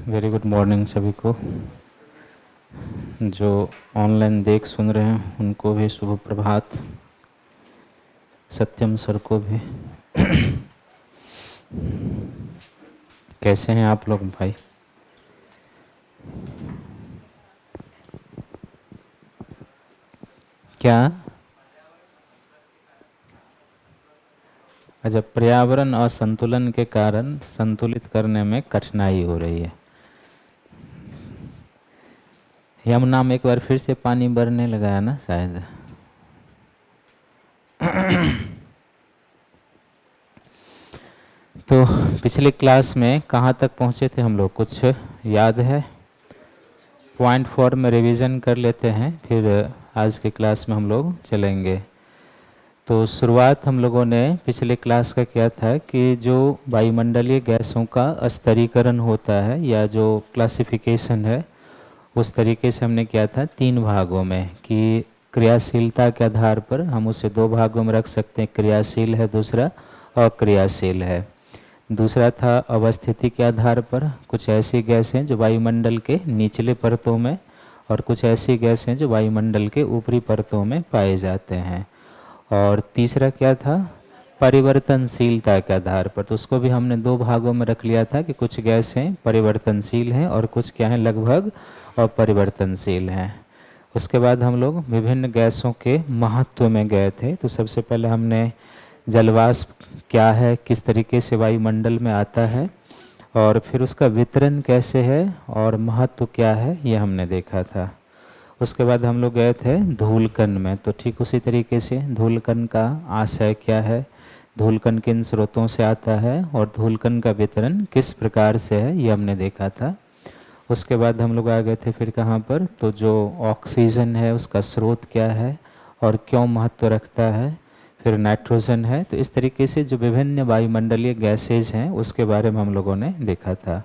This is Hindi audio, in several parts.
वेरी गुड मॉर्निंग सभी को। जो ऑनलाइन देख सुन रहे हैं उनको भी शुभ प्रभात। सत्यम सर को भी। कैसे हैं आप लोग भाई? क्या? अच्छा, पर्यावरण असंतुलन के कारण संतुलित करने में कठिनाई हो रही है। यमुना में एक बार फिर से पानी बढ़ने लगा है ना शायद। तो पिछली क्लास में कहाँ तक पहुँचे थे हम लोग, कुछ याद है? पॉइंट 4 में रिवीजन कर लेते हैं, फिर आज की क्लास में हम लोग चलेंगे। तो शुरुआत हम लोगों ने पिछले क्लास का किया था कि जो वायुमंडलीय गैसों का स्तरीकरण होता है या जो क्लासिफिकेशन है, उस तरीके से हमने किया था 3 भागों में कि क्रियाशीलता के आधार पर हम उसे 2 भागों में रख सकते हैं, क्रियाशील है, दूसरा अक्रियाशील है। दूसरा था अवस्थिति के आधार पर, कुछ ऐसी गैसें जो वायुमंडल के निचले परतों में और कुछ ऐसी गैसें जो वायुमंडल के ऊपरी परतों में पाए जाते हैं। और तीसरा क्या था? परिवर्तनशीलता के आधार पर। तो उसको भी हमने 2 भागों में रख लिया था कि कुछ गैसें परिवर्तनशील हैं और कुछ क्या हैं, लगभग अपरिवर्तनशील हैं। उसके बाद हम लोग विभिन्न गैसों के महत्व में गए थे। तो सबसे पहले हमने जलवाष्प क्या है, किस तरीके से वायुमंडल में आता है, और फिर उसका वितरण कैसे है और महत्व क्या है, ये हमने देखा था। उसके बाद हम लोग गए थे धूलकण में। तो ठीक उसी तरीके से धूलकण का आशय क्या है, धूलकण किन स्रोतों से आता है और धूलकण का वितरण किस प्रकार से है, ये हमने देखा था। उसके बाद हम लोग आ गए थे फिर कहाँ पर, तो जो ऑक्सीजन है उसका स्रोत क्या है और क्यों महत्व रखता है, फिर नाइट्रोजन है। तो इस तरीके से जो विभिन्न वायुमंडलीय गैसेज हैं उसके बारे में हम लोगों ने देखा था।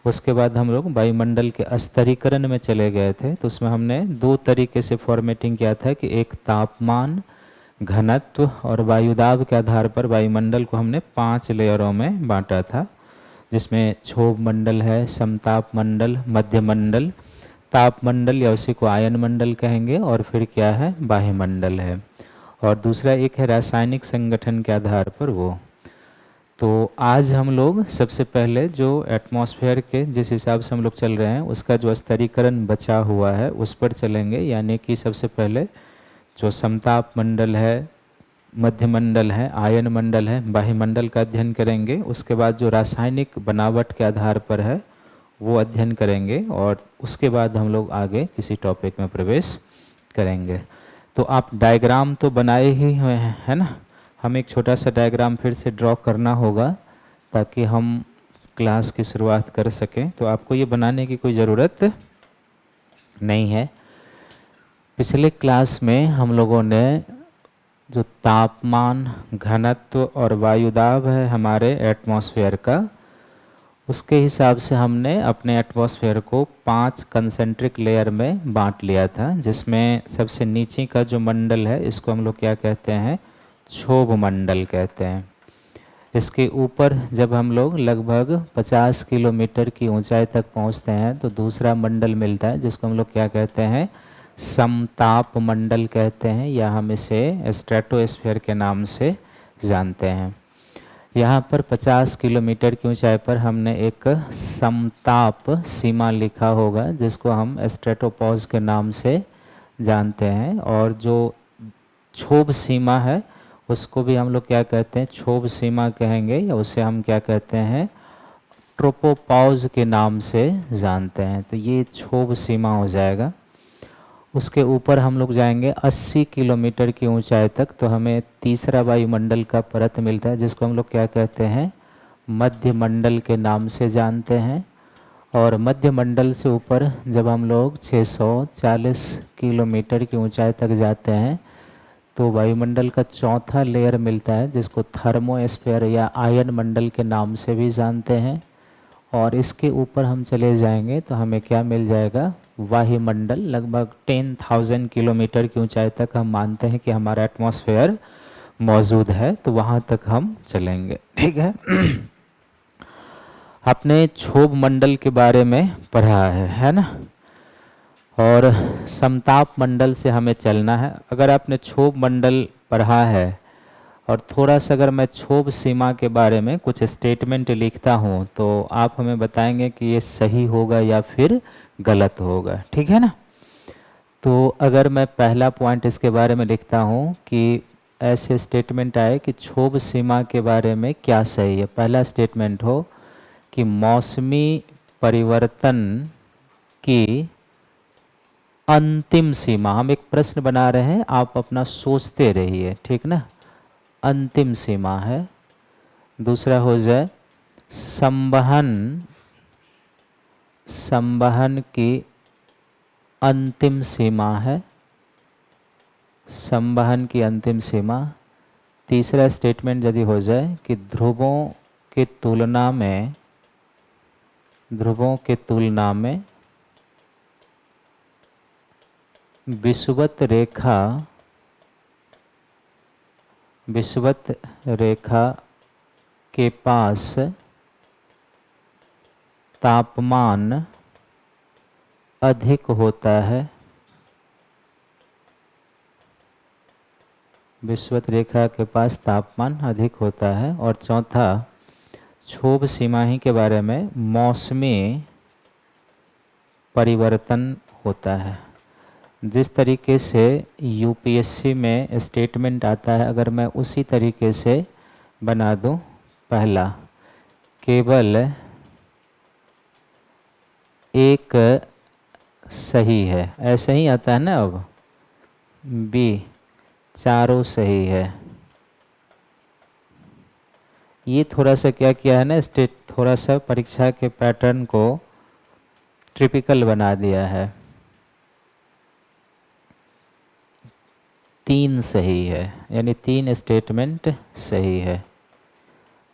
उसके बाद हम लोग वायुमंडल के स्तरीकरण में चले गए थे। तो उसमें हमने 2 तरीके से फॉर्मेटिंग किया था कि एक तापमान, घनत्व और वायुदाब के आधार पर वायुमंडल को हमने 5 लेयरों में बांटा था, जिसमें क्षोभ मंडल है, समताप मंडल, मध्य मंडल, ताप मंडल या उसी को आयन मंडल कहेंगे, और फिर क्या है, बाह्यमंडल है। और दूसरा एक है रासायनिक संगठन के आधार पर वो। तो आज हम लोग सबसे पहले जो एटमॉस्फेयर के जिस हिसाब से हम लोग चल रहे हैं उसका जो स्तरीकरण बचा हुआ है उस पर चलेंगे। यानी कि सबसे पहले जो समताप मंडल है, मध्य मंडल है, आयन मंडल है, बाह्यमंडल का अध्ययन करेंगे। उसके बाद जो रासायनिक बनावट के आधार पर है वो अध्ययन करेंगे, और उसके बाद हम लोग आगे किसी टॉपिक में प्रवेश करेंगे। तो आप डायग्राम तो बनाए ही हुए हैं, है ना? हम एक छोटा सा डायग्राम फिर से ड्रॉ करना होगा ताकि हम क्लास की शुरुआत कर सकें। तो आपको ये बनाने की कोई ज़रूरत नहीं है। पिछले क्लास में हम लोगों ने जो तापमान, घनत्व और वायुदाब है हमारे एटमॉस्फेयर का, उसके हिसाब से हमने अपने एटमॉस्फेयर को 5 कंसेंट्रिक लेयर में बांट लिया था, जिसमें सबसे नीचे का जो मंडल है इसको हम लोग क्या कहते हैं, क्षोभ मंडल कहते हैं। इसके ऊपर जब हम लोग लगभग 50 किलोमीटर की ऊंचाई तक पहुंचते हैं तो दूसरा मंडल मिलता है, जिसको हम लोग क्या कहते हैं, समताप मंडल कहते हैं, या हम इसे स्ट्रेटोस्फीयर के नाम से जानते हैं। यहाँ पर 50 किलोमीटर की ऊंचाई पर हमने एक समताप सीमा लिखा होगा, जिसको हम स्ट्रेटोपॉज के नाम से जानते हैं। और जो क्षोभ सीमा है उसको भी हम लोग क्या कहते हैं, क्षोभ सीमा कहेंगे, या उसे हम क्या कहते हैं, ट्रोपोपॉज के नाम से जानते हैं। तो ये क्षोभ सीमा हो जाएगा। उसके ऊपर हम लोग जाएंगे 80 किलोमीटर की ऊंचाई तक, तो हमें तीसरा वायुमंडल का परत मिलता है, जिसको हम लोग क्या कहते हैं, मध्य मंडल के नाम से जानते हैं। और मध्य मंडल से ऊपर जब हम लोग 640 किलोमीटर की ऊंचाई तक जाते हैं तो वायुमंडल का चौथा लेयर मिलता है, जिसको थर्मोस्फीयर या आयन मंडल के नाम से भी जानते हैं। और इसके ऊपर हम चले जाएंगे तो हमें क्या मिल जाएगा, वायुमंडल लगभग 10,000 किलोमीटर की ऊंचाई तक हम मानते हैं कि हमारा एटमॉस्फेयर मौजूद है, तो वहाँ तक हम चलेंगे। ठीक है। आपने क्षोभ मंडल के बारे में पढ़ा है ना? और समताप मंडल से हमें चलना है। अगर आपने क्षोभ मंडल पढ़ा है और थोड़ा सा अगर मैं क्षोभ सीमा के बारे में कुछ स्टेटमेंट लिखता हूँ तो आप हमें बताएंगे कि ये सही होगा या फिर गलत होगा। ठीक है ना? तो अगर मैं पहला पॉइंट इसके बारे में लिखता हूँ कि ऐसे स्टेटमेंट आए कि क्षोभ सीमा के बारे में क्या सही है। पहला स्टेटमेंट हो कि मौसमी परिवर्तन की अंतिम सीमा, हम एक प्रश्न बना रहे हैं, आप अपना सोचते रहिए, ठीक ना? अंतिम सीमा है। दूसरा हो जाए संवहन की अंतिम सीमा है, संवहन की अंतिम सीमा। तीसरा स्टेटमेंट यदि हो जाए कि ध्रुवों की तुलना में विषुवत रेखा के पास तापमान अधिक होता है, विषुवत रेखा के पास तापमान अधिक होता है। और चौथा, क्षोभ सीमा ही के बारे में मौसमी परिवर्तन होता है। जिस तरीके से यूपीएससी में स्टेटमेंट आता है, अगर मैं उसी तरीके से बना दूं, पहला, केवल एक सही है, ऐसे ही आता है ना। अब बी, चारों सही है। ये थोड़ा सा क्या किया है ना, थोड़ा सा परीक्षा के पैटर्न को ट्रिपिकल बना दिया है। 3 सही है, यानी 3 स्टेटमेंट सही है।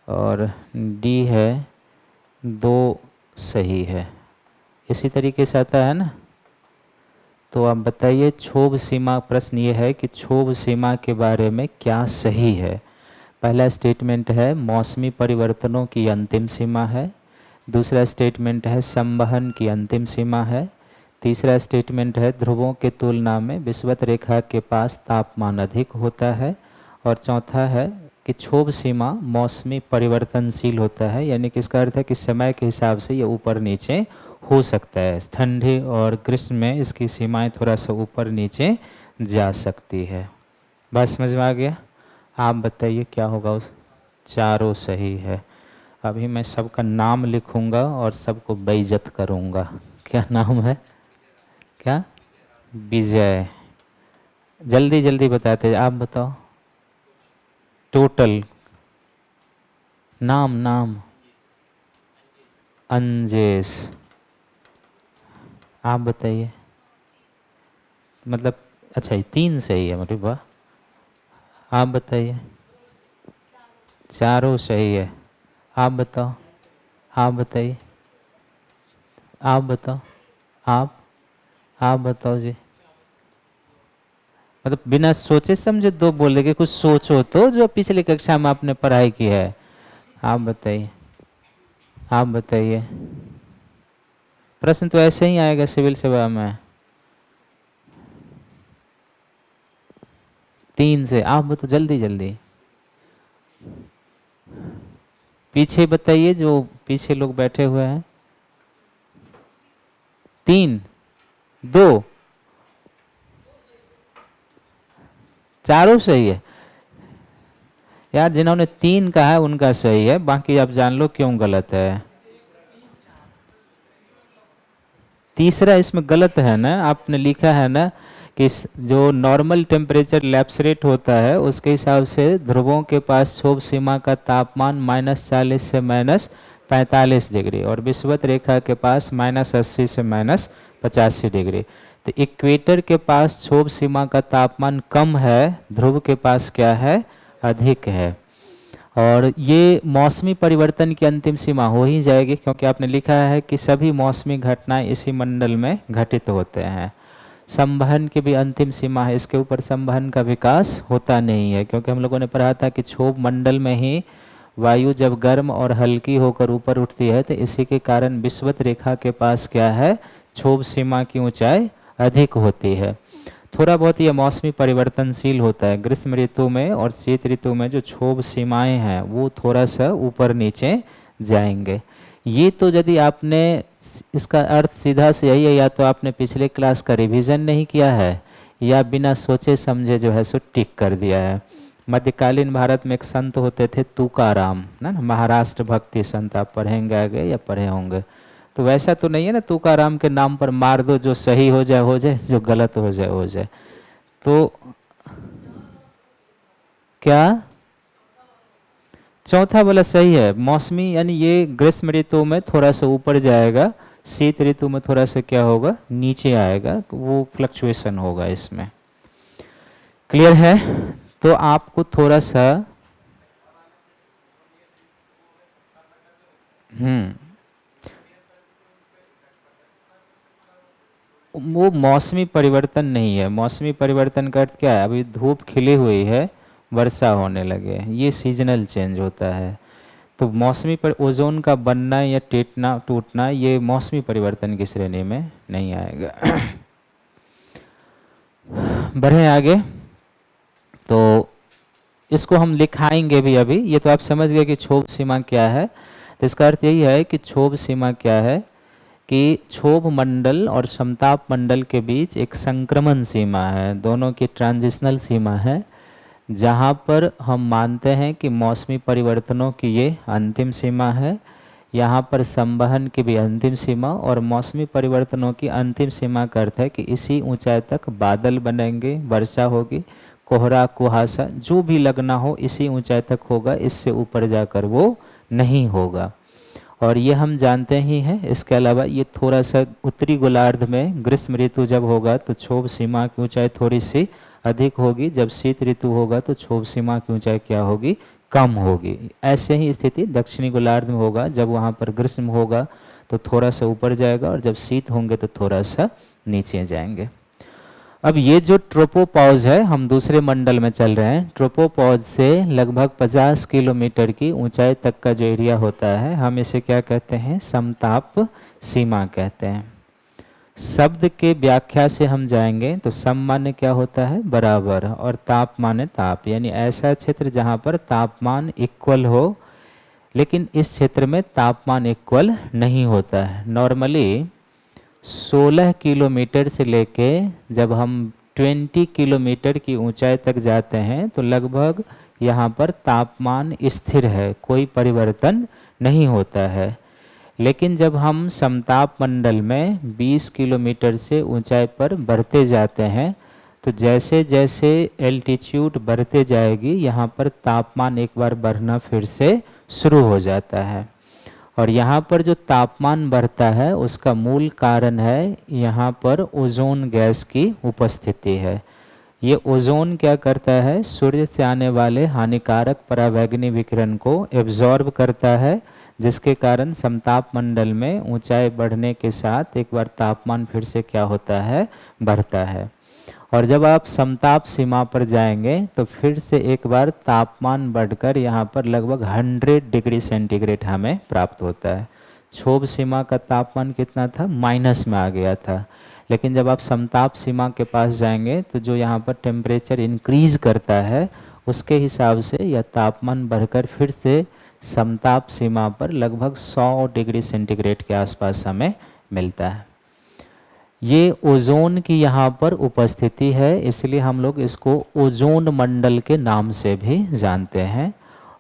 और डी है 2 सही है। इसी तरीके से आता है ना। तो आप बताइए, क्षोभ सीमा, प्रश्न ये है कि क्षोभ सीमा के बारे में क्या सही है। पहला स्टेटमेंट है मौसमी परिवर्तनों की अंतिम सीमा है। दूसरा स्टेटमेंट है संवहन की अंतिम सीमा है। तीसरा स्टेटमेंट है ध्रुवों के तुलना में विषुवत रेखा के पास तापमान अधिक होता है। और चौथा है कि क्षोभ सीमा मौसमी परिवर्तनशील होता है, यानी कि इसका अर्थ है कि समय के हिसाब से ये ऊपर नीचे हो सकता है। ठंडी और ग्रीष्म में इसकी सीमाएं थोड़ा सा ऊपर नीचे जा सकती है। बात समझ में आ गया? आप बताइए क्या होगा। उस चारों सही है। अभी मैं सबका नाम लिखूंगा और सबको बेइज्जत करूंगा। क्या नाम है? क्या? विजय। जल्दी जल्दी बताते, आप बताओ। टोटल नाम। अंजेस। आप बताइए। मतलब अच्छा, 3 सही है, मतलब वाह। आप बताइए। चारों सही है। आप बताओ। आप बताइए। आप बताओ। आप बताओ जी। मतलब बिना सोचे समझे 2 बोल देंगे, कुछ सोचो तो, जो पिछली कक्षा में आपने पढ़ाई की है। आप बताइए। आप बताइए। प्रश्न तो ऐसे ही आएगा सिविल सेवा में। 3 से आप बताओ, जल्दी जल्दी। पीछे बताइए, जो पीछे लोग बैठे हुए हैं। 3, 2, चारों सही है। यार जिन्होंने 3 कहा है उनका सही है, बाकी आप जान लो क्यों गलत है। तीसरा इसमें गलत है ना, आपने लिखा है ना कि जो नॉर्मल टेम्परेचर लैप्स रेट होता है उसके हिसाब से ध्रुवों के पास क्षोभ सीमा का तापमान -40 से -45 डिग्री और विषुवत रेखा के पास -80 से -85 डिग्री। तो इक्वेटर के पास क्षोभ सीमा का तापमान कम है, ध्रुव के पास क्या है? अधिक है। और ये मौसमी परिवर्तन की अंतिम सीमा हो ही जाएगी, क्योंकि आपने लिखा है कि सभी मौसमी घटनाएं इसी मंडल में घटित होते हैं। संवहन की भी अंतिम सीमा है, इसके ऊपर संवहन का विकास होता नहीं है, क्योंकि हम लोगों ने पढ़ा था कि क्षोभ मंडल में ही वायु जब गर्म और हल्की होकर ऊपर उठती है तो इसी के कारण विषुवत रेखा के पास क्या है, क्षोभ सीमा की ऊंचाई अधिक होती है। थोड़ा बहुत ये मौसमी परिवर्तनशील होता है, ग्रीष्म ऋतु में और शीत ऋतु में जो क्षोभ सीमाएं हैं वो थोड़ा सा ऊपर नीचे जाएंगे। ये तो यदि आपने इसका अर्थ सीधा से यही है, या तो आपने पिछले क्लास का रिवीजन नहीं किया है या बिना सोचे समझे जो है सो टिक कर दिया है। मध्यकालीन भारत में एक संत होते थे तुकाराम, ना, महाराष्ट्र भक्ति संत, आप पढ़ेंगे आगे या पढ़े होंगे। तो वैसा तो नहीं है ना तुकाराम के नाम पर मार दो, जो सही हो जाए, जो गलत हो जाए। तो क्या चौथा वाला सही है, मौसमी, यानी ये ग्रीष्म ऋतु में थोड़ा सा ऊपर जाएगा, शीत ऋतु में थोड़ा सा क्या होगा, नीचे आएगा, वो फ्लक्चुएशन होगा इसमें। क्लियर है? तो आपको थोड़ा सा वो मौसमी परिवर्तन नहीं है। मौसमी परिवर्तन का अर्थ क्या है, अभी धूप खिली हुई है, वर्षा होने लगे, ये सीजनल चेंज होता है। तो मौसमी पर ओजोन का बनना या टूटना ये मौसमी परिवर्तन की श्रेणी में नहीं आएगा। बढ़े आगे, तो इसको हम लिखाएंगे भी अभी। ये तो आप समझ गए कि क्षोभ सीमा क्या है। तो इसका अर्थ यही है कि क्षोभ सीमा क्या है कि क्षोभ मंडल और समताप मंडल के बीच एक संक्रमण सीमा है, दोनों की ट्रांजिशनल सीमा है, जहाँ पर हम मानते हैं कि मौसमी परिवर्तनों की ये अंतिम सीमा है। यहाँ पर संवहन की भी अंतिम सीमा, और मौसमी परिवर्तनों की अंतिम सीमा का अर्थ है कि इसी ऊंचाई तक बादल बनेंगे, वर्षा होगी, कोहरा कुहासा जो भी लगना हो इसी ऊंचाई तक होगा, इससे ऊपर जाकर वो नहीं होगा। और ये हम जानते ही हैं। इसके अलावा ये थोड़ा सा उत्तरी गोलार्ध में ग्रीष्म ऋतु जब होगा तो क्षोभ सीमा की ऊंचाई थोड़ी सी अधिक होगी, जब शीत ऋतु होगा तो क्षोभ सीमा की ऊंचाई क्या होगी, कम होगी। ऐसे ही स्थिति दक्षिणी गोलार्ध में होगा, जब वहाँ पर ग्रीष्म होगा तो थोड़ा सा ऊपर जाएगा, और जब शीत होंगे तो थोड़ा सा नीचे जाएंगे। अब ये जो ट्रोपोपॉज है, हम दूसरे मंडल में चल रहे हैं। ट्रोपोपॉज से लगभग 50 किलोमीटर की ऊंचाई तक का जो एरिया होता है, हम इसे क्या कहते हैं, समताप सीमा कहते हैं। शब्द के व्याख्या से हम जाएंगे तो सम माने क्या होता है, बराबर, और ताप माने ताप, यानी ऐसा क्षेत्र जहाँ पर तापमान इक्वल हो। लेकिन इस क्षेत्र में तापमान इक्वल नहीं होता है। नॉर्मली 16 किलोमीटर से लेके जब हम 20 किलोमीटर की ऊंचाई तक जाते हैं तो लगभग यहाँ पर तापमान स्थिर है, कोई परिवर्तन नहीं होता है। लेकिन जब हम समताप मंडल में 20 किलोमीटर से ऊंचाई पर बढ़ते जाते हैं तो जैसे जैसे एल्टीट्यूड बढ़ते जाएगी, यहाँ पर तापमान एक बार बढ़ना फिर से शुरू हो जाता है। और यहाँ पर जो तापमान बढ़ता है उसका मूल कारण है यहाँ पर ओजोन गैस की उपस्थिति है। ये ओजोन क्या करता है, सूर्य से आने वाले हानिकारक परावैंगनी विकिरण को एब्जॉर्ब करता है, जिसके कारण समताप मंडल में ऊंचाई बढ़ने के साथ एक बार तापमान फिर से क्या होता है, बढ़ता है। और जब आप समताप सीमा पर जाएंगे तो फिर से एक बार तापमान बढ़कर यहाँ पर लगभग 100 डिग्री सेंटीग्रेड हमें प्राप्त होता है। क्षोभ सीमा का तापमान कितना था, माइनस में आ गया था। लेकिन जब आप समताप सीमा के पास जाएंगे तो जो यहाँ पर टेम्परेचर इंक्रीज करता है उसके हिसाब से यह तापमान बढ़कर फिर से समताप सीमा पर लगभग 100 डिग्री सेंटीग्रेड के आसपास हमें मिलता है। ये ओजोन की यहाँ पर उपस्थिति है, इसलिए हम लोग इसको ओजोन मंडल के नाम से भी जानते हैं।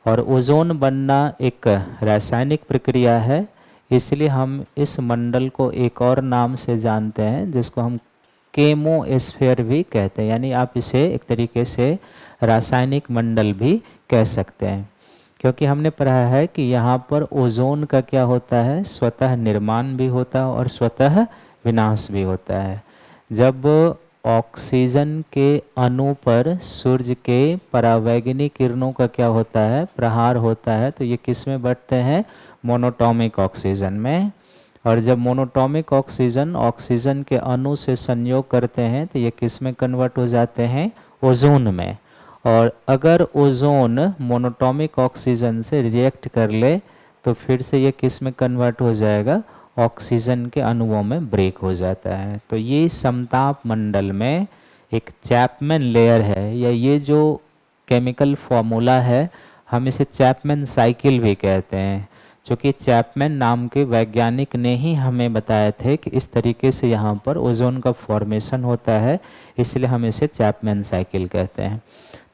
और ओजोन बनना एक रासायनिक प्रक्रिया है, इसलिए हम इस मंडल को एक और नाम से जानते हैं जिसको हम केमोस्फेयर भी कहते हैं। यानी आप इसे एक तरीके से रासायनिक मंडल भी कह सकते हैं, क्योंकि हमने पढ़ा है कि यहाँ पर ओजोन का क्या होता है, स्वतः निर्माण भी होता है और स्वतः विनाश भी होता है। जब ऑक्सीजन के अणु पर सूर्य के परावैंगनी किरणों का क्या होता है, प्रहार होता है, तो ये किस में बढ़ते हैं, मोनोटॉमिक ऑक्सीजन में। और जब मोनोटॉमिक ऑक्सीजन ऑक्सीजन के अणु से संयोग करते हैं तो ये किस में कन्वर्ट हो जाते हैं, ओजोन में। और अगर ओजोन मोनोटॉमिक ऑक्सीजन से रिएक्ट कर ले तो फिर से ये किस में कन्वर्ट हो जाएगा, ऑक्सीजन के अणुओं में ब्रेक हो जाता है। तो ये समताप मंडल में एक चैपमैन लेयर है, या ये जो केमिकल फॉर्मूला है हम इसे चैपमैन साइकिल भी कहते हैं, चूँकि चैपमैन नाम के वैज्ञानिक ने ही हमें बताए थे कि इस तरीके से यहाँ पर ओजोन का फॉर्मेशन होता है, इसलिए हम इसे चैपमैन साइकिल कहते हैं।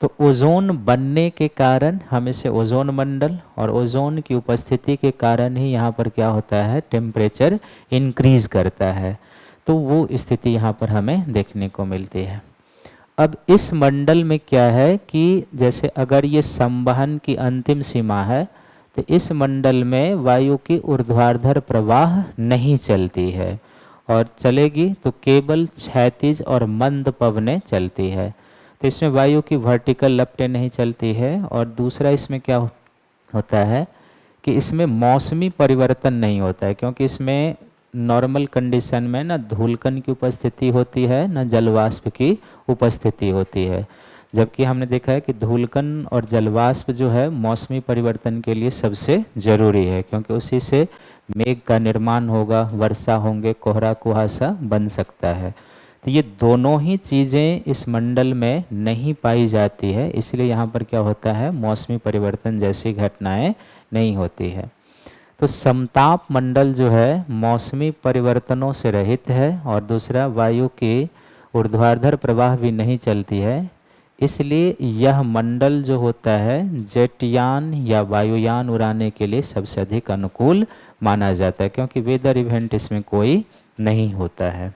तो ओजोन बनने के कारण हम इसे ओजोन मंडल, और ओजोन की उपस्थिति के कारण ही यहाँ पर क्या होता है, टेम्परेचर इंक्रीज करता है। तो वो स्थिति यहाँ पर हमें देखने को मिलती है। अब इस मंडल में क्या है कि जैसे अगर ये संवहन की अंतिम सीमा है तो इस मंडल में वायु की ऊर्ध्वाधर प्रवाह नहीं चलती है, और चलेगी तो केवल क्षैतिज और मंद पवनें चलती है। तो इसमें वायु की वर्टिकल लपटें नहीं चलती है। और दूसरा इसमें क्या होता है कि इसमें मौसमी परिवर्तन नहीं होता है, क्योंकि इसमें नॉर्मल कंडीशन में ना धूलकण की उपस्थिति होती है ना जलवाष्प की उपस्थिति होती है। जबकि हमने देखा है कि धूलकण और जलवाष्प जो है मौसमी परिवर्तन के लिए सबसे ज़रूरी है, क्योंकि उसी से मेघ का निर्माण होगा, वर्षा होंगे, कोहरा कुहासा बन सकता है। तो ये दोनों ही चीज़ें इस मंडल में नहीं पाई जाती है, इसलिए यहाँ पर क्या होता है, मौसमी परिवर्तन जैसी घटनाएं नहीं होती है। तो समताप मंडल जो है मौसमी परिवर्तनों से रहित है, और दूसरा वायु की ऊर्ध्वाधर प्रवाह भी नहीं चलती है, इसलिए यह मंडल जो होता है जेटयान या वायुयान उड़ाने के लिए सबसे अधिक अनुकूल माना जाता है, क्योंकि वेदर इवेंट इसमें कोई नहीं होता है।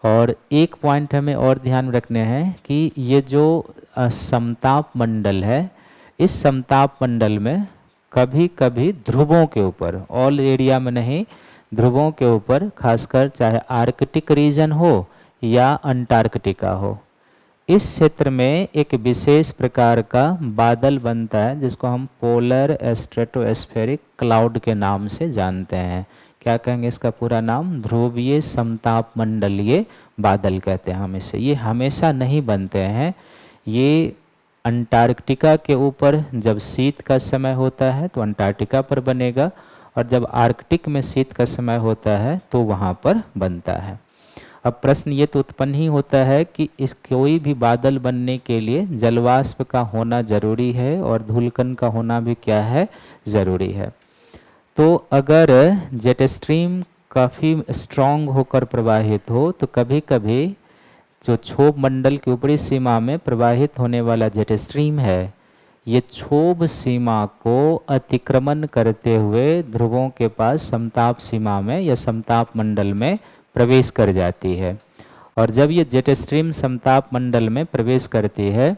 और एक पॉइंट हमें और ध्यान रखने हैं कि ये जो समताप मंडल है, इस समताप मंडल में कभी कभी ध्रुवों के ऊपर, ऑल एरिया में नहीं, ध्रुवों के ऊपर, खासकर चाहे आर्कटिक रीजन हो या अंटार्कटिका हो, इस क्षेत्र में एक विशेष प्रकार का बादल बनता है जिसको हम पोलर स्ट्रेटोस्फेरिक क्लाउड के नाम से जानते हैं। क्या कहेंगे इसका पूरा नाम, ध्रुवीय समताप मंडलीय बादल कहते हैं हम इसे। ये हमेशा नहीं बनते हैं, ये अंटार्कटिका के ऊपर जब शीत का समय होता है तो अंटार्कटिका पर बनेगा, और जब आर्कटिक में शीत का समय होता है तो वहाँ पर बनता है। अब प्रश्न ये तो उत्पन्न ही होता है कि इस कोई भी बादल बनने के लिए जलवाष्प का होना जरूरी है और धूलकण का होना भी क्या है, ज़रूरी है। तो अगर जेट स्ट्रीम काफ़ी स्ट्रॉन्ग होकर प्रवाहित हो तो कभी कभी जो क्षोभ मंडल की ऊपरी सीमा में प्रवाहित होने वाला जेट स्ट्रीम है, ये क्षोभ सीमा को अतिक्रमण करते हुए ध्रुवों के पास समताप सीमा में या समताप मंडल में प्रवेश कर जाती है। और जब ये जेट स्ट्रीम समताप मंडल में प्रवेश करती है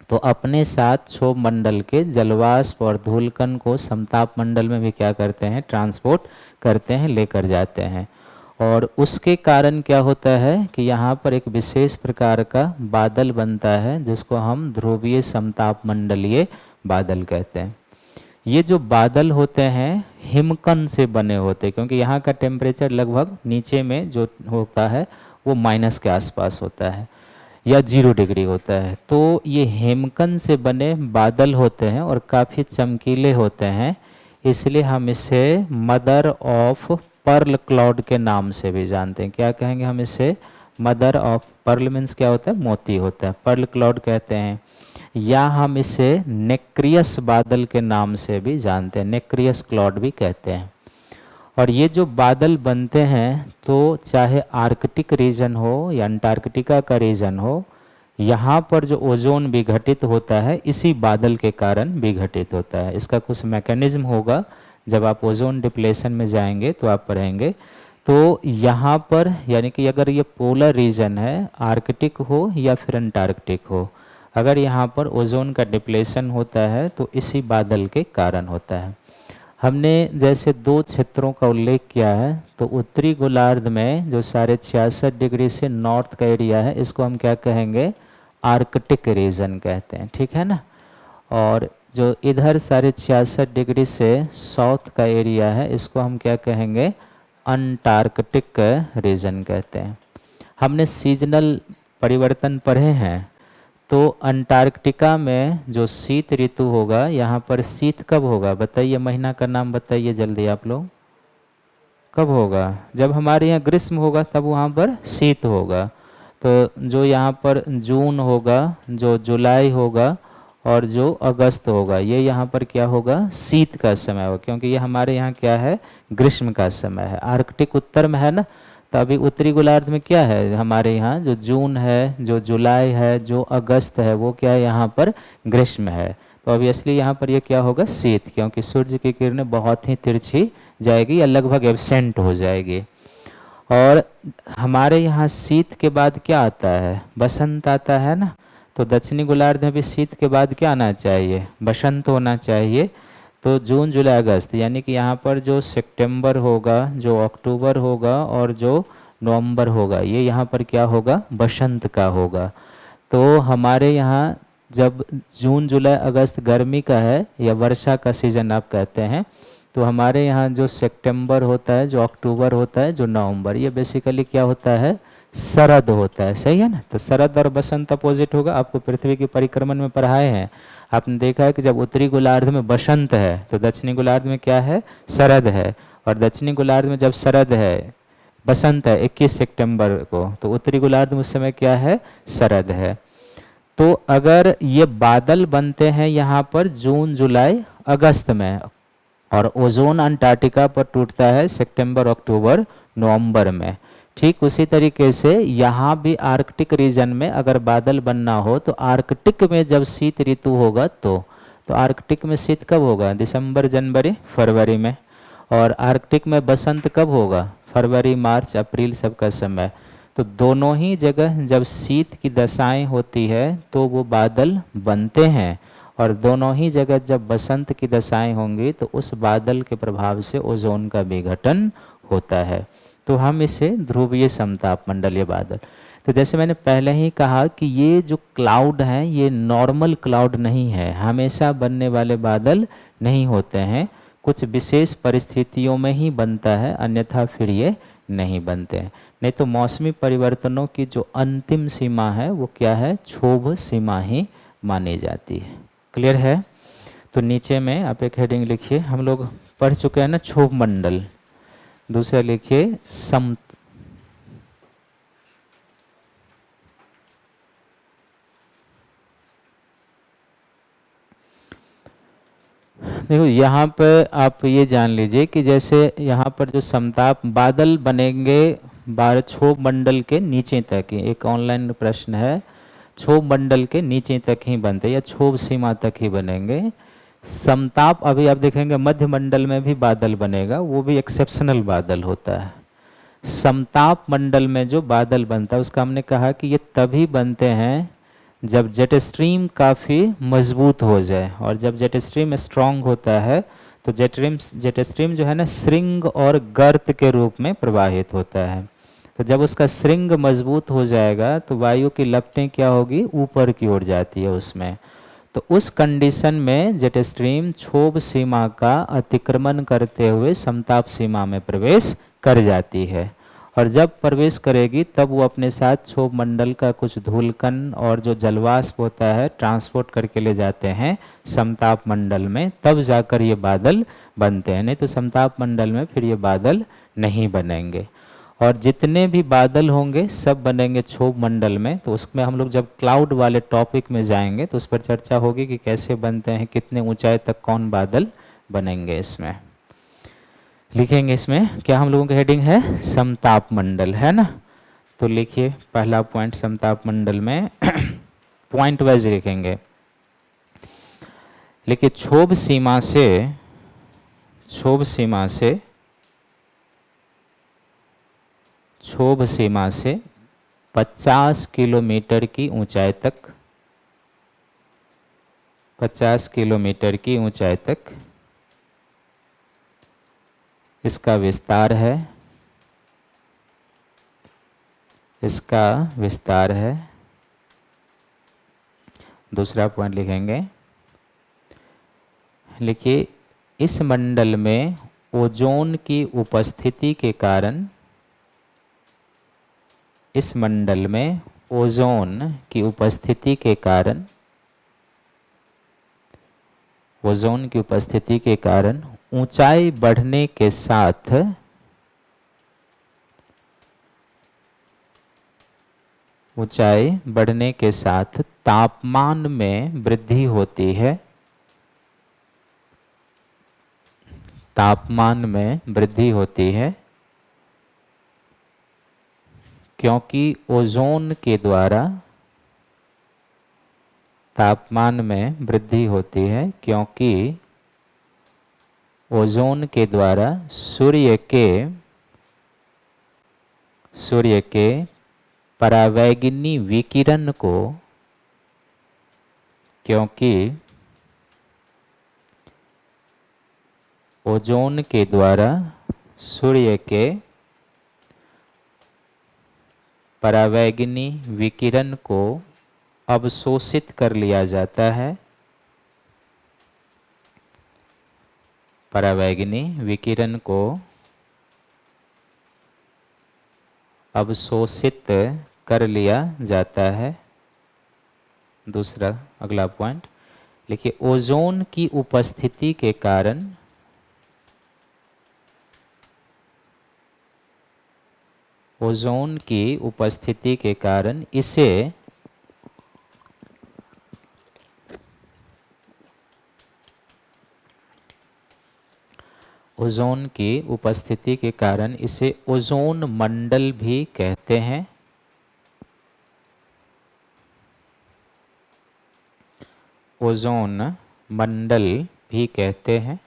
तो अपने साथ क्षोभ मंडल के जलवाष्प और धूलकण को समताप मंडल में भी क्या करते हैं, ट्रांसपोर्ट करते हैं, लेकर जाते हैं। और उसके कारण क्या होता है कि यहाँ पर एक विशेष प्रकार का बादल बनता है जिसको हम ध्रुवीय समताप मंडलीय बादल कहते हैं। ये जो बादल होते हैं हिमकण से बने होते हैं, क्योंकि यहाँ का टेम्परेचर लगभग नीचे में जो होता है वो माइनस के आसपास होता है या 0 डिग्री होता है। तो ये हिमकण से बने बादल होते हैं और काफ़ी चमकीले होते हैं, इसलिए हम इसे मदर ऑफ पर्ल क्लाउड के नाम से भी जानते हैं। क्या कहेंगे हम इसे, मदर ऑफ पर्ल मीन्स क्या होता है, मोती होता है, पर्ल क्लाउड कहते हैं। या हम इसे नेक्रियस बादल के नाम से भी जानते हैं, नेक्रियस क्लाउड भी कहते हैं। और ये जो बादल बनते हैं तो चाहे आर्कटिक रीजन हो या अंटार्कटिका का रीजन हो, यहाँ पर जो ओजोन विघटित होता है इसी बादल के कारण विघटित होता है। इसका कुछ मैकेनिज्म होगा, जब आप ओजोन डिप्लेशन में जाएंगे तो आप पढ़ेंगे। तो यहाँ पर यानी कि अगर ये पोलर रीजन है, आर्कटिक हो या फिर अंटार्कटिक हो, अगर यहाँ पर ओजोन का डिप्लेशन होता है तो इसी बादल के कारण होता है। हमने जैसे दो क्षेत्रों का उल्लेख किया है, तो उत्तरी गोलार्ध में जो 66.5 से नॉर्थ का एरिया है, इसको हम क्या कहेंगे, आर्कटिक रीजन कहते हैं, ठीक है ना। और जो इधर 66.5 से साउथ का एरिया है, इसको हम क्या कहेंगे, अंटार्कटिक रीजन कहते हैं। हमने सीजनल परिवर्तन पढ़े हैं, तो अंटार्कटिका में जो शीत ऋतु होगा, यहाँ पर शीत कब होगा बताइए, महीना का नाम बताइए जल्दी आप लोग, कब होगा, जब हमारे यहाँ ग्रीष्म होगा तब वहाँ पर शीत होगा। तो जो यहाँ पर जून होगा, जो जुलाई होगा और जो अगस्त होगा, ये यहाँ पर क्या होगा, शीत का समय होगा, क्योंकि ये हमारे यहाँ क्या है, ग्रीष्म का समय है। आर्कटिक उत्तर में है ना, तो अभी उत्तरी गोलार्ध में क्या है, हमारे यहाँ जो जून है, जो जुलाई है, जो अगस्त है, वो क्या है, यहाँ पर ग्रीष्म है। तो ऑब्वियसली यहाँ पर ये क्या होगा, शीत, क्योंकि सूर्य की किरणें बहुत ही तिरछी जाएगी या लगभग एब्सेंट हो जाएगी। और हमारे यहाँ शीत के बाद क्या आता है, बसंत आता है ना। तो दक्षिणी गोलार्ध में भी शीत के बाद क्या आना चाहिए, बसंत होना चाहिए। तो जून जुलाई अगस्त, यानी कि यहाँ पर जो सितंबर होगा, जो अक्टूबर होगा और जो नवंबर होगा, ये यहाँ पर क्या होगा, बसंत का होगा। तो हमारे यहाँ जब जून जुलाई अगस्त गर्मी का है या वर्षा का सीज़न आप कहते हैं, तो हमारे यहाँ जो सितंबर होता है, जो अक्टूबर होता है, जो नवंबर, ये बेसिकली क्या होता है, शरद होता है, सही है ना। तो शरद और बसंत अपोजिट होगा, आपको पृथ्वी के परिक्रमण में पढ़ाए हैं। आपने देखा है कि जब उत्तरी गोलार्ध में बसंत है, तो दक्षिणी गोलार्ध में क्या है, शरद है। और दक्षिणी गोलार्ध में जब शरद है, बसंत है 21 सितंबर को, तो उत्तरी गोलार्ध में उस समय क्या है, शरद है। तो अगर ये बादल बनते हैं यहाँ पर जून जुलाई अगस्त में, और ओजोन अंटार्कटिका पर टूटता है सितंबर अक्टूबर नवंबर में, ठीक उसी तरीके से यहाँ भी आर्कटिक रीजन में अगर बादल बनना हो, तो आर्कटिक में जब शीत ऋतु होगा, तो आर्कटिक में शीत कब होगा, दिसंबर जनवरी फरवरी में। और आर्कटिक में बसंत कब होगा, फरवरी मार्च अप्रैल सब का समय। तो दोनों ही जगह जब शीत की दशाएं होती है तो वो बादल बनते हैं, और दोनों ही जगह जब बसंत की दशाएं होंगी तो उस बादल के प्रभाव से ओजोन का विघटन होता है। तो हम इसे ध्रुवीय समताप मंडलीय बादल। तो जैसे मैंने पहले ही कहा कि ये जो क्लाउड हैं, ये नॉर्मल क्लाउड नहीं है, हमेशा बनने वाले बादल नहीं होते हैं, कुछ विशेष परिस्थितियों में ही बनता है, अन्यथा फिर ये नहीं बनते हैं। नहीं तो मौसमी परिवर्तनों की जो अंतिम सीमा है वो क्या है, क्षोभ सीमा ही मानी जाती है। क्लियर है। तो नीचे में आप एक हेडिंग लिखिए, हम लोग पढ़ चुके हैं ना क्षोभ मंडल। दूसरा लिखिए सम, देखो यहाँ पे आप ये जान लीजिए कि जैसे यहाँ पर जो समताप बादल बनेंगे क्षोभ मंडल के नीचे तक ही, एक ऑनलाइन प्रश्न है, क्षोभ मंडल के नीचे तक ही बनते या क्षोभ सीमा तक ही बनेंगे। समताप अभी आप देखेंगे मध्य मंडल में भी बादल बनेगा, वो भी एक्सेप्शनल बादल होता है। समताप मंडल में जो बादल बनता है उसका हमने कहा कि ये तभी बनते हैं जब जेट स्ट्रीम काफ़ी मजबूत हो जाए, और जब जेट स्ट्रीम स्ट्रांग होता है तो जेट स्ट्रीम जो है ना श्रृंग और गर्त के रूप में प्रवाहित होता है। तो जब उसका श्रृंग मजबूत हो जाएगा तो वायु की लपटें क्या होगी, ऊपर की ओर जाती है उसमें। तो उस कंडीशन में जेट स्ट्रीम क्षोभ सीमा का अतिक्रमण करते हुए समताप सीमा में प्रवेश कर जाती है, और जब प्रवेश करेगी तब वो अपने साथ क्षोभ मंडल का कुछ धूलकण और जो जलवाष्प होता है ट्रांसपोर्ट करके ले जाते हैं समताप मंडल में, तब जाकर ये बादल बनते हैं। नहीं तो समताप मंडल में फिर ये बादल नहीं बनेंगे। और जितने भी बादल होंगे सब बनेंगे क्षोभ मंडल में। तो उसमें हम लोग जब क्लाउड वाले टॉपिक में जाएंगे तो उस पर चर्चा होगी कि कैसे बनते हैं, कितने ऊंचाई तक कौन बादल बनेंगे। इसमें लिखेंगे, इसमें क्या हम लोगों की हेडिंग है, समताप मंडल, है ना। तो लिखिए पहला पॉइंट समताप मंडल में पॉइंट वाइज लिखेंगे। लिखिए क्षोभ सीमा से 50 किलोमीटर की ऊंचाई तक, 50 किलोमीटर की ऊंचाई तक इसका विस्तार है, इसका विस्तार है। दूसरा पॉइंट लिखेंगे, लिखिए इस मंडल में ओजोन की उपस्थिति के कारण, इस मंडल में ओजोन की उपस्थिति के कारण, ओजोन की उपस्थिति के कारण ऊंचाई बढ़ने के साथ ऊंचाई बढ़ने के साथ तापमान में वृद्धि होती है, तापमान में वृद्धि होती है, क्योंकि ओजोन के द्वारा तापमान में वृद्धि होती है, क्योंकि ओजोन के द्वारा सूर्य के परावैगिनी विकिरण को, क्योंकि ओजोन के द्वारा सूर्य के परावैगिनी विकिरण को अवशोषित कर लिया जाता है, परावैगिनी विकिरण को अवशोषित कर लिया जाता है। दूसरा अगला पॉइंट लिखिए, ओजोन की उपस्थिति के कारण, ओजोन की उपस्थिति के कारण इसे ओजोन की उपस्थिति के कारण इसे ओजोन मंडल भी कहते हैं। ओजोन मंडल भी कहते हैं।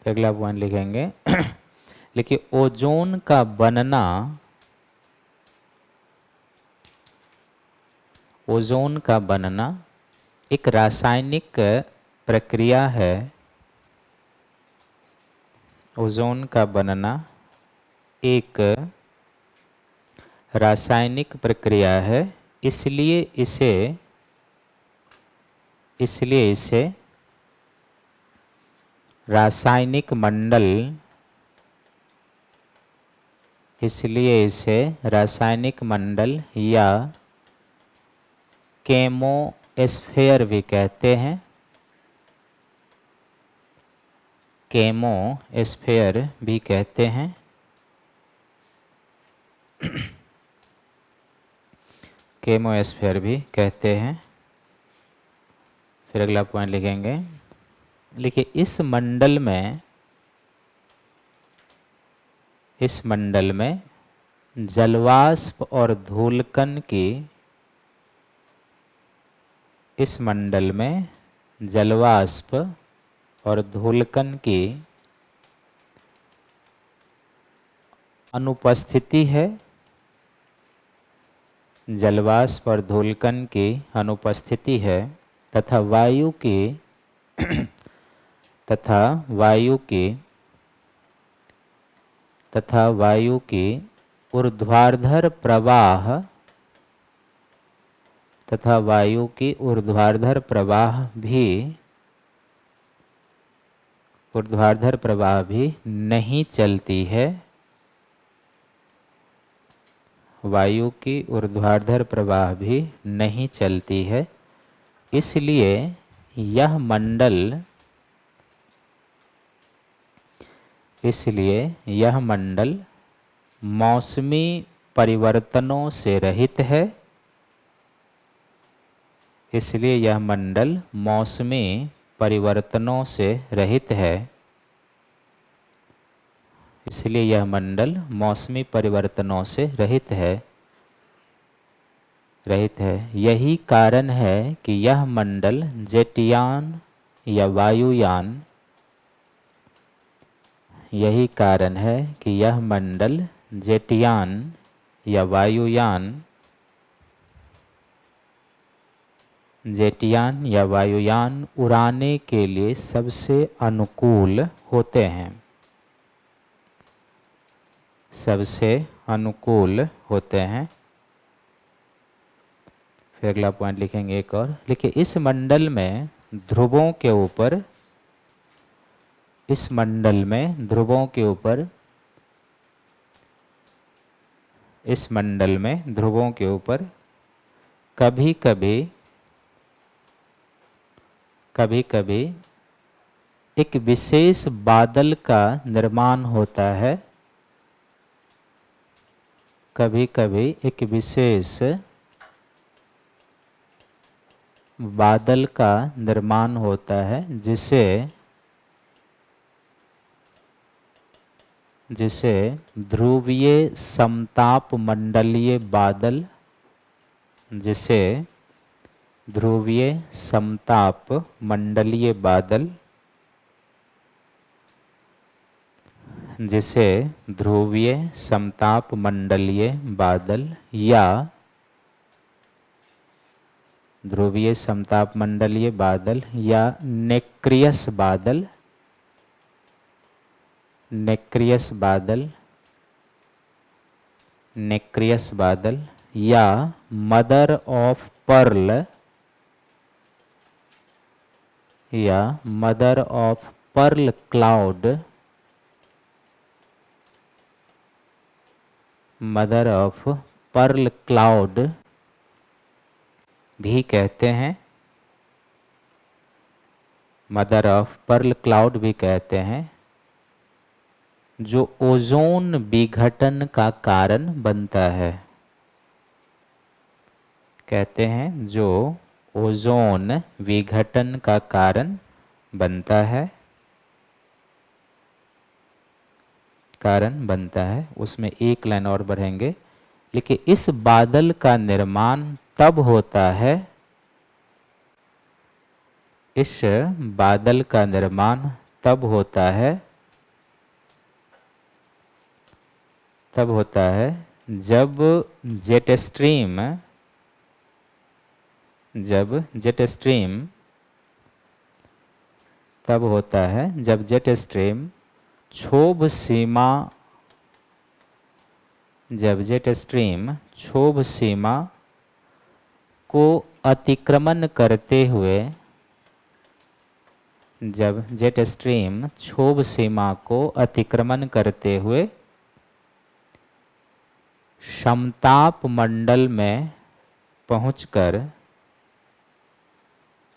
तो अगला पॉइंट लिखेंगे देखिए ओजोन का बनना, ओजोन का बनना एक रासायनिक प्रक्रिया है। ओजोन का बनना एक रासायनिक प्रक्रिया है, इसलिए इसे रासायनिक मंडल, इसलिए इसे रासायनिक मंडल या केमोस्फेयर भी कहते हैं। केमोस्फेयर भी कहते हैं। केमोस्फेयर भी कहते हैं। फिर अगला पॉइंट लिखेंगे, लिखिए इस मंडल में जलवाष्प और धूलकण की, इस मंडल में जलवाष्प और धूलकण की अनुपस्थिति है। जलवाष्प और धूलकण की अनुपस्थिति है तथा वायु की ऊर्ध्वाधर प्रवाह, तथा वायु की ऊर्ध्वाधर प्रवाह भी नहीं चलती है। वायु की ऊर्ध्वाधर प्रवाह भी नहीं चलती है। इसलिए यह मंडल मौसमी परिवर्तनों से रहित है। इसलिए यह मंडल मौसमी परिवर्तनों से रहित है। इसलिए यह मंडल मौसमी परिवर्तनों से रहित है। यही कारण है कि यह मंडल जेटयान या वायुयान, यही कारण है कि यह मंडल जेटयान या वायुयान उड़ाने के लिए सबसे अनुकूल होते हैं। सबसे अनुकूल होते हैं। फिर अगला पॉइंट लिखेंगे एक और, लिखिए इस मंडल में ध्रुवों के ऊपर, इस मंडल में ध्रुवों के ऊपर, इस मंडल में ध्रुवों के ऊपर कभी कभी, कभी कभी एक विशेष बादल का निर्माण होता है, कभी कभी एक विशेष बादल का निर्माण होता है जिसे, जिसे ध्रुवीय समताप मंडलीय बादल, जिसे ध्रुवीय समताप मंडलीय बादल, जिसे ध्रुवीय समताप मंडलीय बादल या ध्रुवीय समताप मंडलीय बादल या नेक्रियस बादल, नेक्रियस बादल, नेक्रियस बादल या मदर ऑफ पर्ल, या mother of pearl cloud, mother of pearl cloud भी कहते हैं, मदर ऑफ पर्ल क्लाउड भी कहते हैं, जो ओजोन विघटन का कारण बनता है, कहते हैं जो ओजोन विघटन का कारण बनता है, कारण बनता है। उसमें एक लाइन और बढ़ेंगे, लेकिन इस बादल का निर्माण तब होता है, इस बादल का निर्माण तब होता है, तब होता है जब जेट स्ट्रीम, जब जेट स्ट्रीम, तब होता है जब जेट स्ट्रीम क्षोभ सीमा, जब जेट स्ट्रीम क्षोभ सीमा को अतिक्रमण करते हुए, जब जेट स्ट्रीम क्षोभ सीमा को अतिक्रमण करते हुए समताप मंडल में पहुंचकर,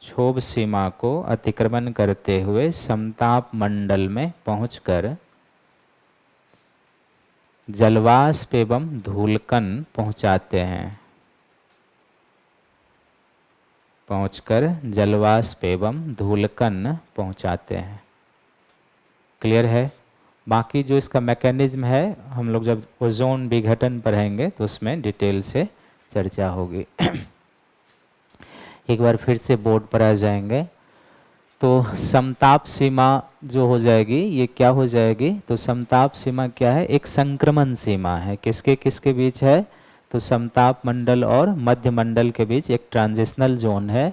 क्षोभ सीमा को अतिक्रमण करते हुए समताप मंडल में पहुंचकर जलवाष्प एवं धूलकण पहुंचाते हैं, पहुंचकर जलवाष्प एवं धूलकण पहुंचाते हैं। क्लियर है? बाकी जो इसका मैकेनिज्म है हम लोग जब ओजोन विघटन पढ़ेंगे तो उसमें डिटेल से चर्चा होगी। एक बार फिर से बोर्ड पर आ जाएंगे तो समताप सीमा जो हो जाएगी ये क्या हो जाएगी, तो समताप सीमा क्या है, एक संक्रमण सीमा है। किसके किसके बीच है, तो समताप मंडल और मध्य मंडल के बीच एक ट्रांजिशनल जोन है।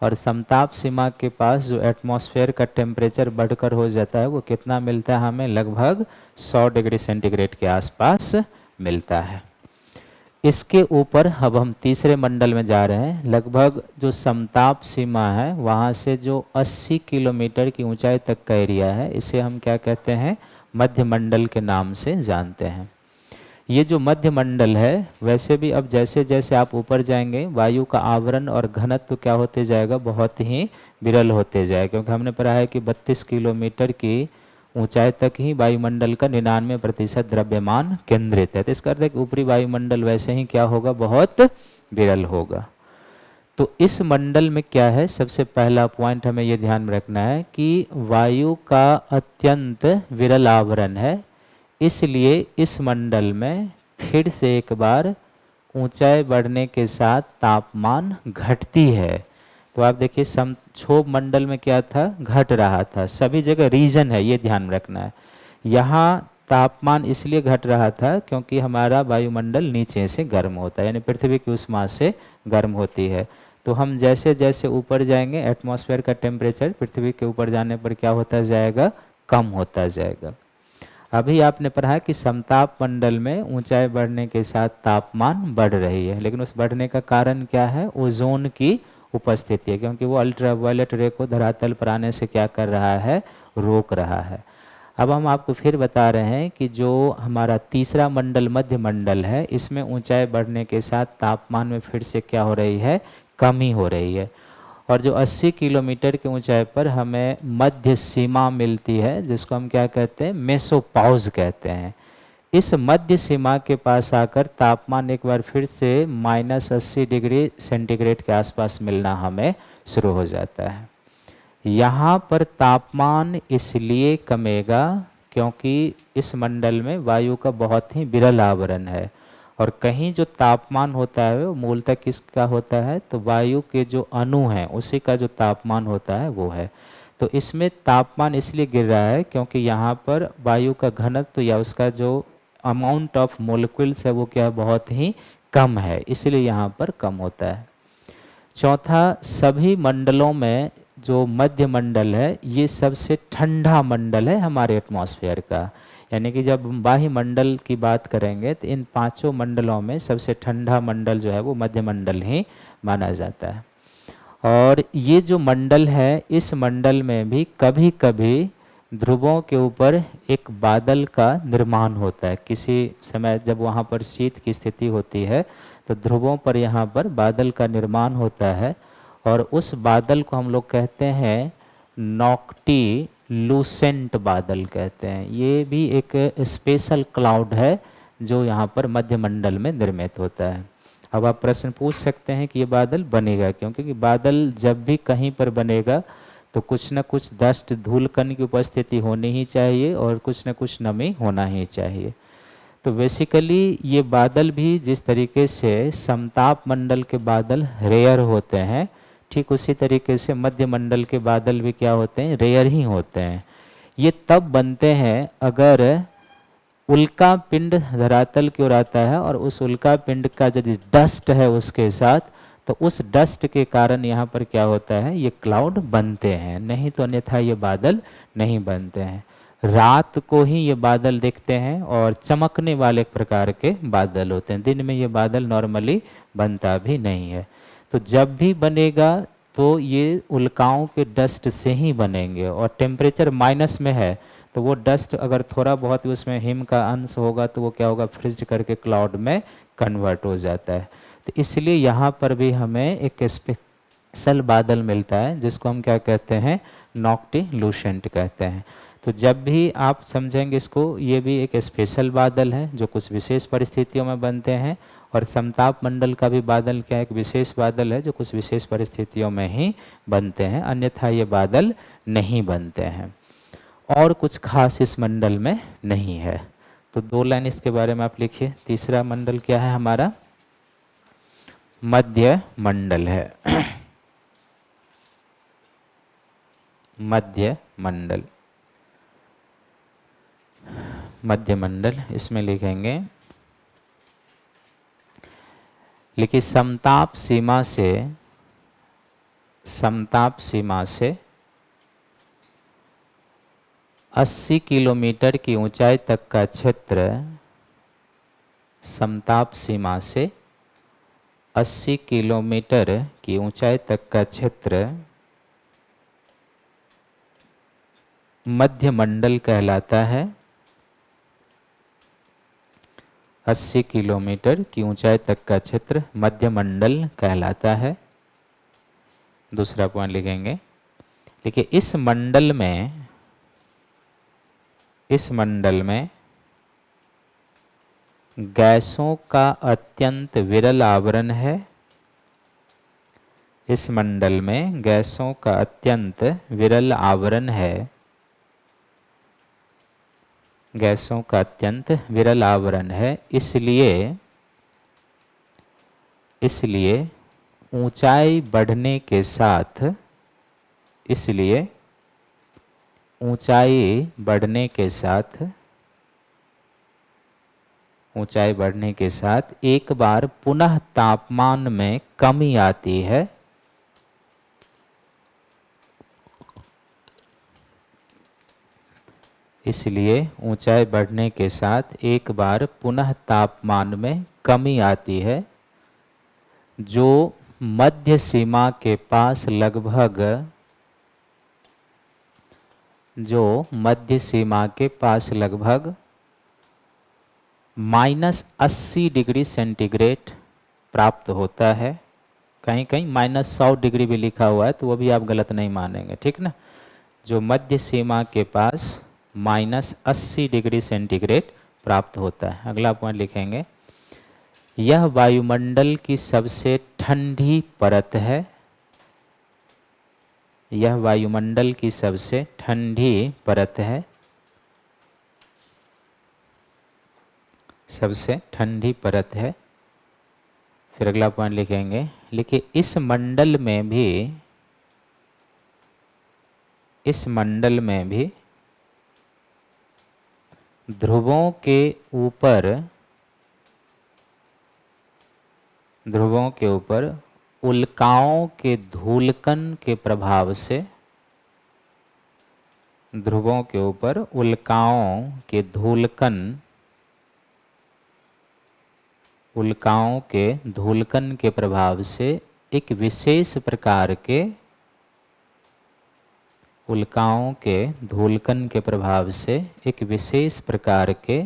और समताप सीमा के पास जो एटमॉस्फेयर का टेम्परेचर बढ़कर हो जाता है वो कितना मिलता है हमें, लगभग 100 डिग्री सेंटीग्रेड के आसपास मिलता है। इसके ऊपर अब हम तीसरे मंडल में जा रहे हैं। लगभग जो समताप सीमा है वहाँ से जो 80 किलोमीटर की ऊंचाई तक का एरिया है इसे हम क्या कहते हैं, मध्य मंडल के नाम से जानते हैं। ये जो मध्य मंडल है वैसे भी अब जैसे जैसे आप ऊपर जाएंगे वायु का आवरण और घनत्व तो क्या होते जाएगा, बहुत ही विरल होते जाएगा। क्योंकि हमने पढ़ा है कि 32 किलोमीटर की ऊंचाई तक ही वायुमंडल का 99% द्रव्यमान केंद्रित है। तो इसका अर्थ है कि ऊपरी वायुमंडल वैसे ही क्या होगा, बहुत विरल होगा। तो इस मंडल में क्या है, सबसे पहला पॉइंट हमें ये ध्यान में रखना है कि वायु का अत्यंत विरल आवरण है, इसलिए इस मंडल में फिर से एक बार ऊंचाई बढ़ने के साथ तापमान घटती है। तो आप देखिए क्षोभ मंडल में क्या था, घट रहा था। सभी जगह रीजन है, ये ध्यान रखना है। यहाँ तापमान इसलिए घट रहा था क्योंकि हमारा वायुमंडल नीचे से गर्म होता है, यानी पृथ्वी की उष्मा से गर्म होती है। तो हम जैसे जैसे ऊपर जाएंगे एटमॉस्फेयर का टेम्परेचर पृथ्वी के ऊपर जाने पर क्या होता जाएगा, कम होता जाएगा। अभी आपने पढ़ा कि समताप मंडल में ऊंचाई बढ़ने के साथ तापमान बढ़ रही है, लेकिन उस बढ़ने का कारण क्या है? ओजोन की उपस्थिति है, क्योंकि वो अल्ट्रावायलेट रे को धरातल पर आने से क्या कर रहा है? रोक रहा है। अब हम आपको फिर बता रहे हैं कि जो हमारा तीसरा मंडल मध्य मंडल है, इसमें ऊंचाई बढ़ने के साथ तापमान में फिर से क्या हो रही है? कमी हो रही है। और जो 80 किलोमीटर की ऊंचाई पर हमें मध्य सीमा मिलती है, जिसको हम क्या कहते हैं? मेसोपॉज कहते हैं। इस मध्य सीमा के पास आकर तापमान एक बार फिर से -80 डिग्री सेंटीग्रेड के आसपास मिलना हमें शुरू हो जाता है। यहाँ पर तापमान इसलिए कमेगा क्योंकि इस मंडल में वायु का बहुत ही विरल आवरण है, और कहीं जो तापमान होता है वो मूलतः किसका होता है? तो वायु के जो अणु हैं उसी का जो तापमान होता है वो है। तो इसमें तापमान इसलिए गिर रहा है क्योंकि यहाँ पर वायु का घनत्व या उसका जो अमाउंट ऑफ मोलिक्यूल्स है वो क्या बहुत ही कम है, इसलिए यहाँ पर कम होता है। चौथा, सभी मंडलों में जो मध्य मंडल है ये सबसे ठंडा मंडल है हमारे एटमॉस्फेयर का। यानी कि जब हम बाह्य मंडल की बात करेंगे तो इन पांचों मंडलों में सबसे ठंडा मंडल जो है वो मध्य मंडल ही माना जाता है। और ये जो मंडल है, इस मंडल में भी कभी कभी ध्रुवों के ऊपर एक बादल का निर्माण होता है। किसी समय जब वहाँ पर शीत की स्थिति होती है तो ध्रुवों पर यहाँ पर बादल का निर्माण होता है, और उस बादल को हम लोग कहते हैं नॉक्टी लूसेंट बादल कहते हैं। ये भी एक स्पेशल क्लाउड है जो यहाँ पर मध्य मंडल में निर्मित होता है। अब आप प्रश्न पूछ सकते हैं कि ये बादल बनेगा क्यों? क्योंकि बादल जब भी कहीं पर बनेगा तो कुछ न कुछ डस्ट धूल कण की उपस्थिति होनी ही चाहिए और कुछ न कुछ नमी होना ही चाहिए। तो बेसिकली ये बादल भी जिस तरीके से समताप मंडल के बादल रेयर होते हैं, ठीक उसी तरीके से मध्य मंडल के बादल भी क्या होते हैं? रेयर ही होते हैं। ये तब बनते हैं अगर उल्का पिंड धरातल की ओर आता है और उस उल्का पिंड का यदि डस्ट है उसके साथ, तो उस डस्ट के कारण यहाँ पर क्या होता है? ये क्लाउड बनते हैं, नहीं तो अन्यथा ये बादल नहीं बनते हैं। रात को ही ये बादल दिखते हैं और चमकने वाले प्रकार के बादल होते हैं, दिन में ये बादल नॉर्मली बनता भी नहीं है। तो जब भी बनेगा तो ये उल्काओं के डस्ट से ही बनेंगे, और टेम्परेचर माइनस में है तो वो डस्ट अगर थोड़ा बहुत भी उसमें हिम का अंश होगा तो वो क्या होगा? फ्रिज करके क्लाउड में कन्वर्ट हो जाता है। तो इसलिए यहाँ पर भी हमें एक स्पेशल बादल मिलता है जिसको हम क्या कहते हैं? नॉक्टी लूसेंट कहते हैं। तो जब भी आप समझेंगे इसको, ये भी एक स्पेशल बादल है जो कुछ विशेष परिस्थितियों में बनते हैं, और समताप मंडल का भी बादल क्या एक विशेष बादल है जो कुछ विशेष परिस्थितियों में ही बनते हैं, अन्यथा ये बादल नहीं बनते हैं। और कुछ खास इस मंडल में नहीं है। तो 2 लाइन इसके बारे में आप लिखिए। तीसरा मंडल क्या है हमारा? मध्य मंडल है। मध्य मंडल, मध्य मंडल इसमें लिखेंगे, लेकिन समताप सीमा से 80 किलोमीटर की ऊंचाई तक का क्षेत्र, समताप सीमा से 80 किलोमीटर की ऊंचाई तक का क्षेत्र मध्य मंडल कहलाता है। 80 किलोमीटर की ऊंचाई तक का क्षेत्र मध्य मंडल कहलाता है। दूसरा पॉइंट लिखेंगे, देखिए इस मंडल में गैसों का अत्यंत विरल आवरण है। इस मंडल में गैसों का अत्यंत विरल आवरण है। गैसों का अत्यंत विरल आवरण है, इसलिए ऊंचाई बढ़ने के साथ, ऊंचाई बढ़ने के साथ एक बार पुनः तापमान में कमी आती है। इसलिए ऊंचाई बढ़ने के साथ एक बार पुनः तापमान में कमी आती है, जो मध्य सीमा के पास लगभग -80 डिग्री सेंटीग्रेड प्राप्त होता है। कहीं कहीं -100 डिग्री भी लिखा हुआ है, तो वो भी आप गलत नहीं मानेंगे, ठीक ना। जो मध्य सीमा के पास -80 डिग्री सेंटीग्रेड प्राप्त होता है। अगला पॉइंट लिखेंगे, यह वायुमंडल की सबसे ठंडी परत है। यह वायुमंडल की सबसे ठंडी परत है। सबसे ठंडी परत है। फिर अगला पॉइंट लिखेंगे, लिखिए इस मंडल में भी ध्रुवों के ऊपर उल्काओं के धूलकण के प्रभाव से एक विशेष प्रकार के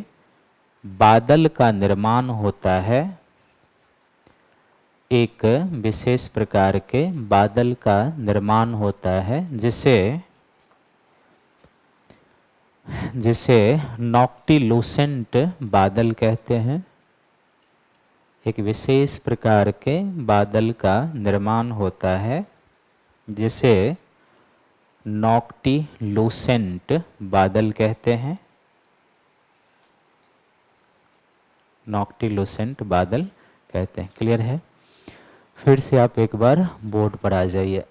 बादल का निर्माण होता है। एक विशेष प्रकार के बादल का निर्माण होता है, जिसे नॉक्टिलूसेंट बादल कहते हैं। एक विशेष प्रकार के बादल का निर्माण होता है, जिसे नॉक्टिलूसेंट बादल कहते हैं। नॉक्टिलूसेंट बादल कहते हैं। क्लियर है? फिर से आप एक बार बोर्ड पर आ जाइए।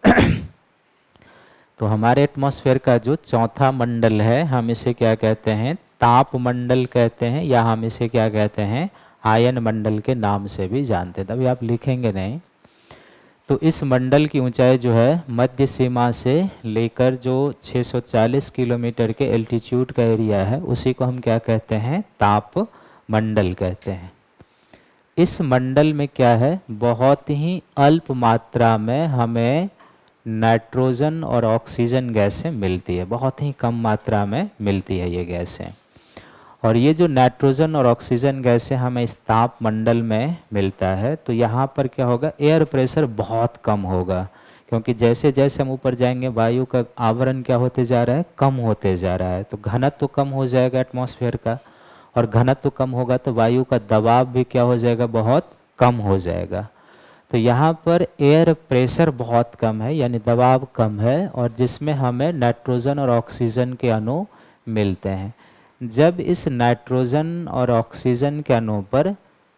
तो हमारे एटमॉस्फेयर का जो चौथा मंडल है, हम इसे क्या कहते हैं? ताप मंडल कहते हैं, या हम इसे क्या कहते हैं? आयन मंडल के नाम से भी जानते हैं। तभी आप लिखेंगे नहीं। तो इस मंडल की ऊंचाई जो है मध्य सीमा से लेकर जो 640 किलोमीटर के एल्टीट्यूड का एरिया है, उसी को हम क्या कहते हैं? ताप मंडल कहते हैं। इस मंडल में क्या है? बहुत ही अल्प मात्रा में हमें नाइट्रोजन और ऑक्सीजन गैसें मिलती है। बहुत ही कम मात्रा में मिलती है ये गैसें। और ये जो नाइट्रोजन और ऑक्सीजन गैसें हमें इस ताप मंडल में मिलता है, तो यहाँ पर क्या होगा? एयर प्रेशर बहुत कम होगा, क्योंकि जैसे जैसे हम ऊपर जाएंगे वायु का आवरण क्या होते जा रहा है? कम होते जा रहा है। तो घनत्व तो कम हो जाएगा एटमॉस्फेयर का, और घनत्व तो कम होगा तो वायु का दबाव भी क्या हो जाएगा? बहुत कम हो जाएगा। तो यहाँ पर एयर प्रेशर बहुत कम है, यानी दबाव कम है, और जिसमें हमें नाइट्रोजन और ऑक्सीजन के अणु मिलते हैं। जब इस नाइट्रोजन और ऑक्सीजन के अणु पर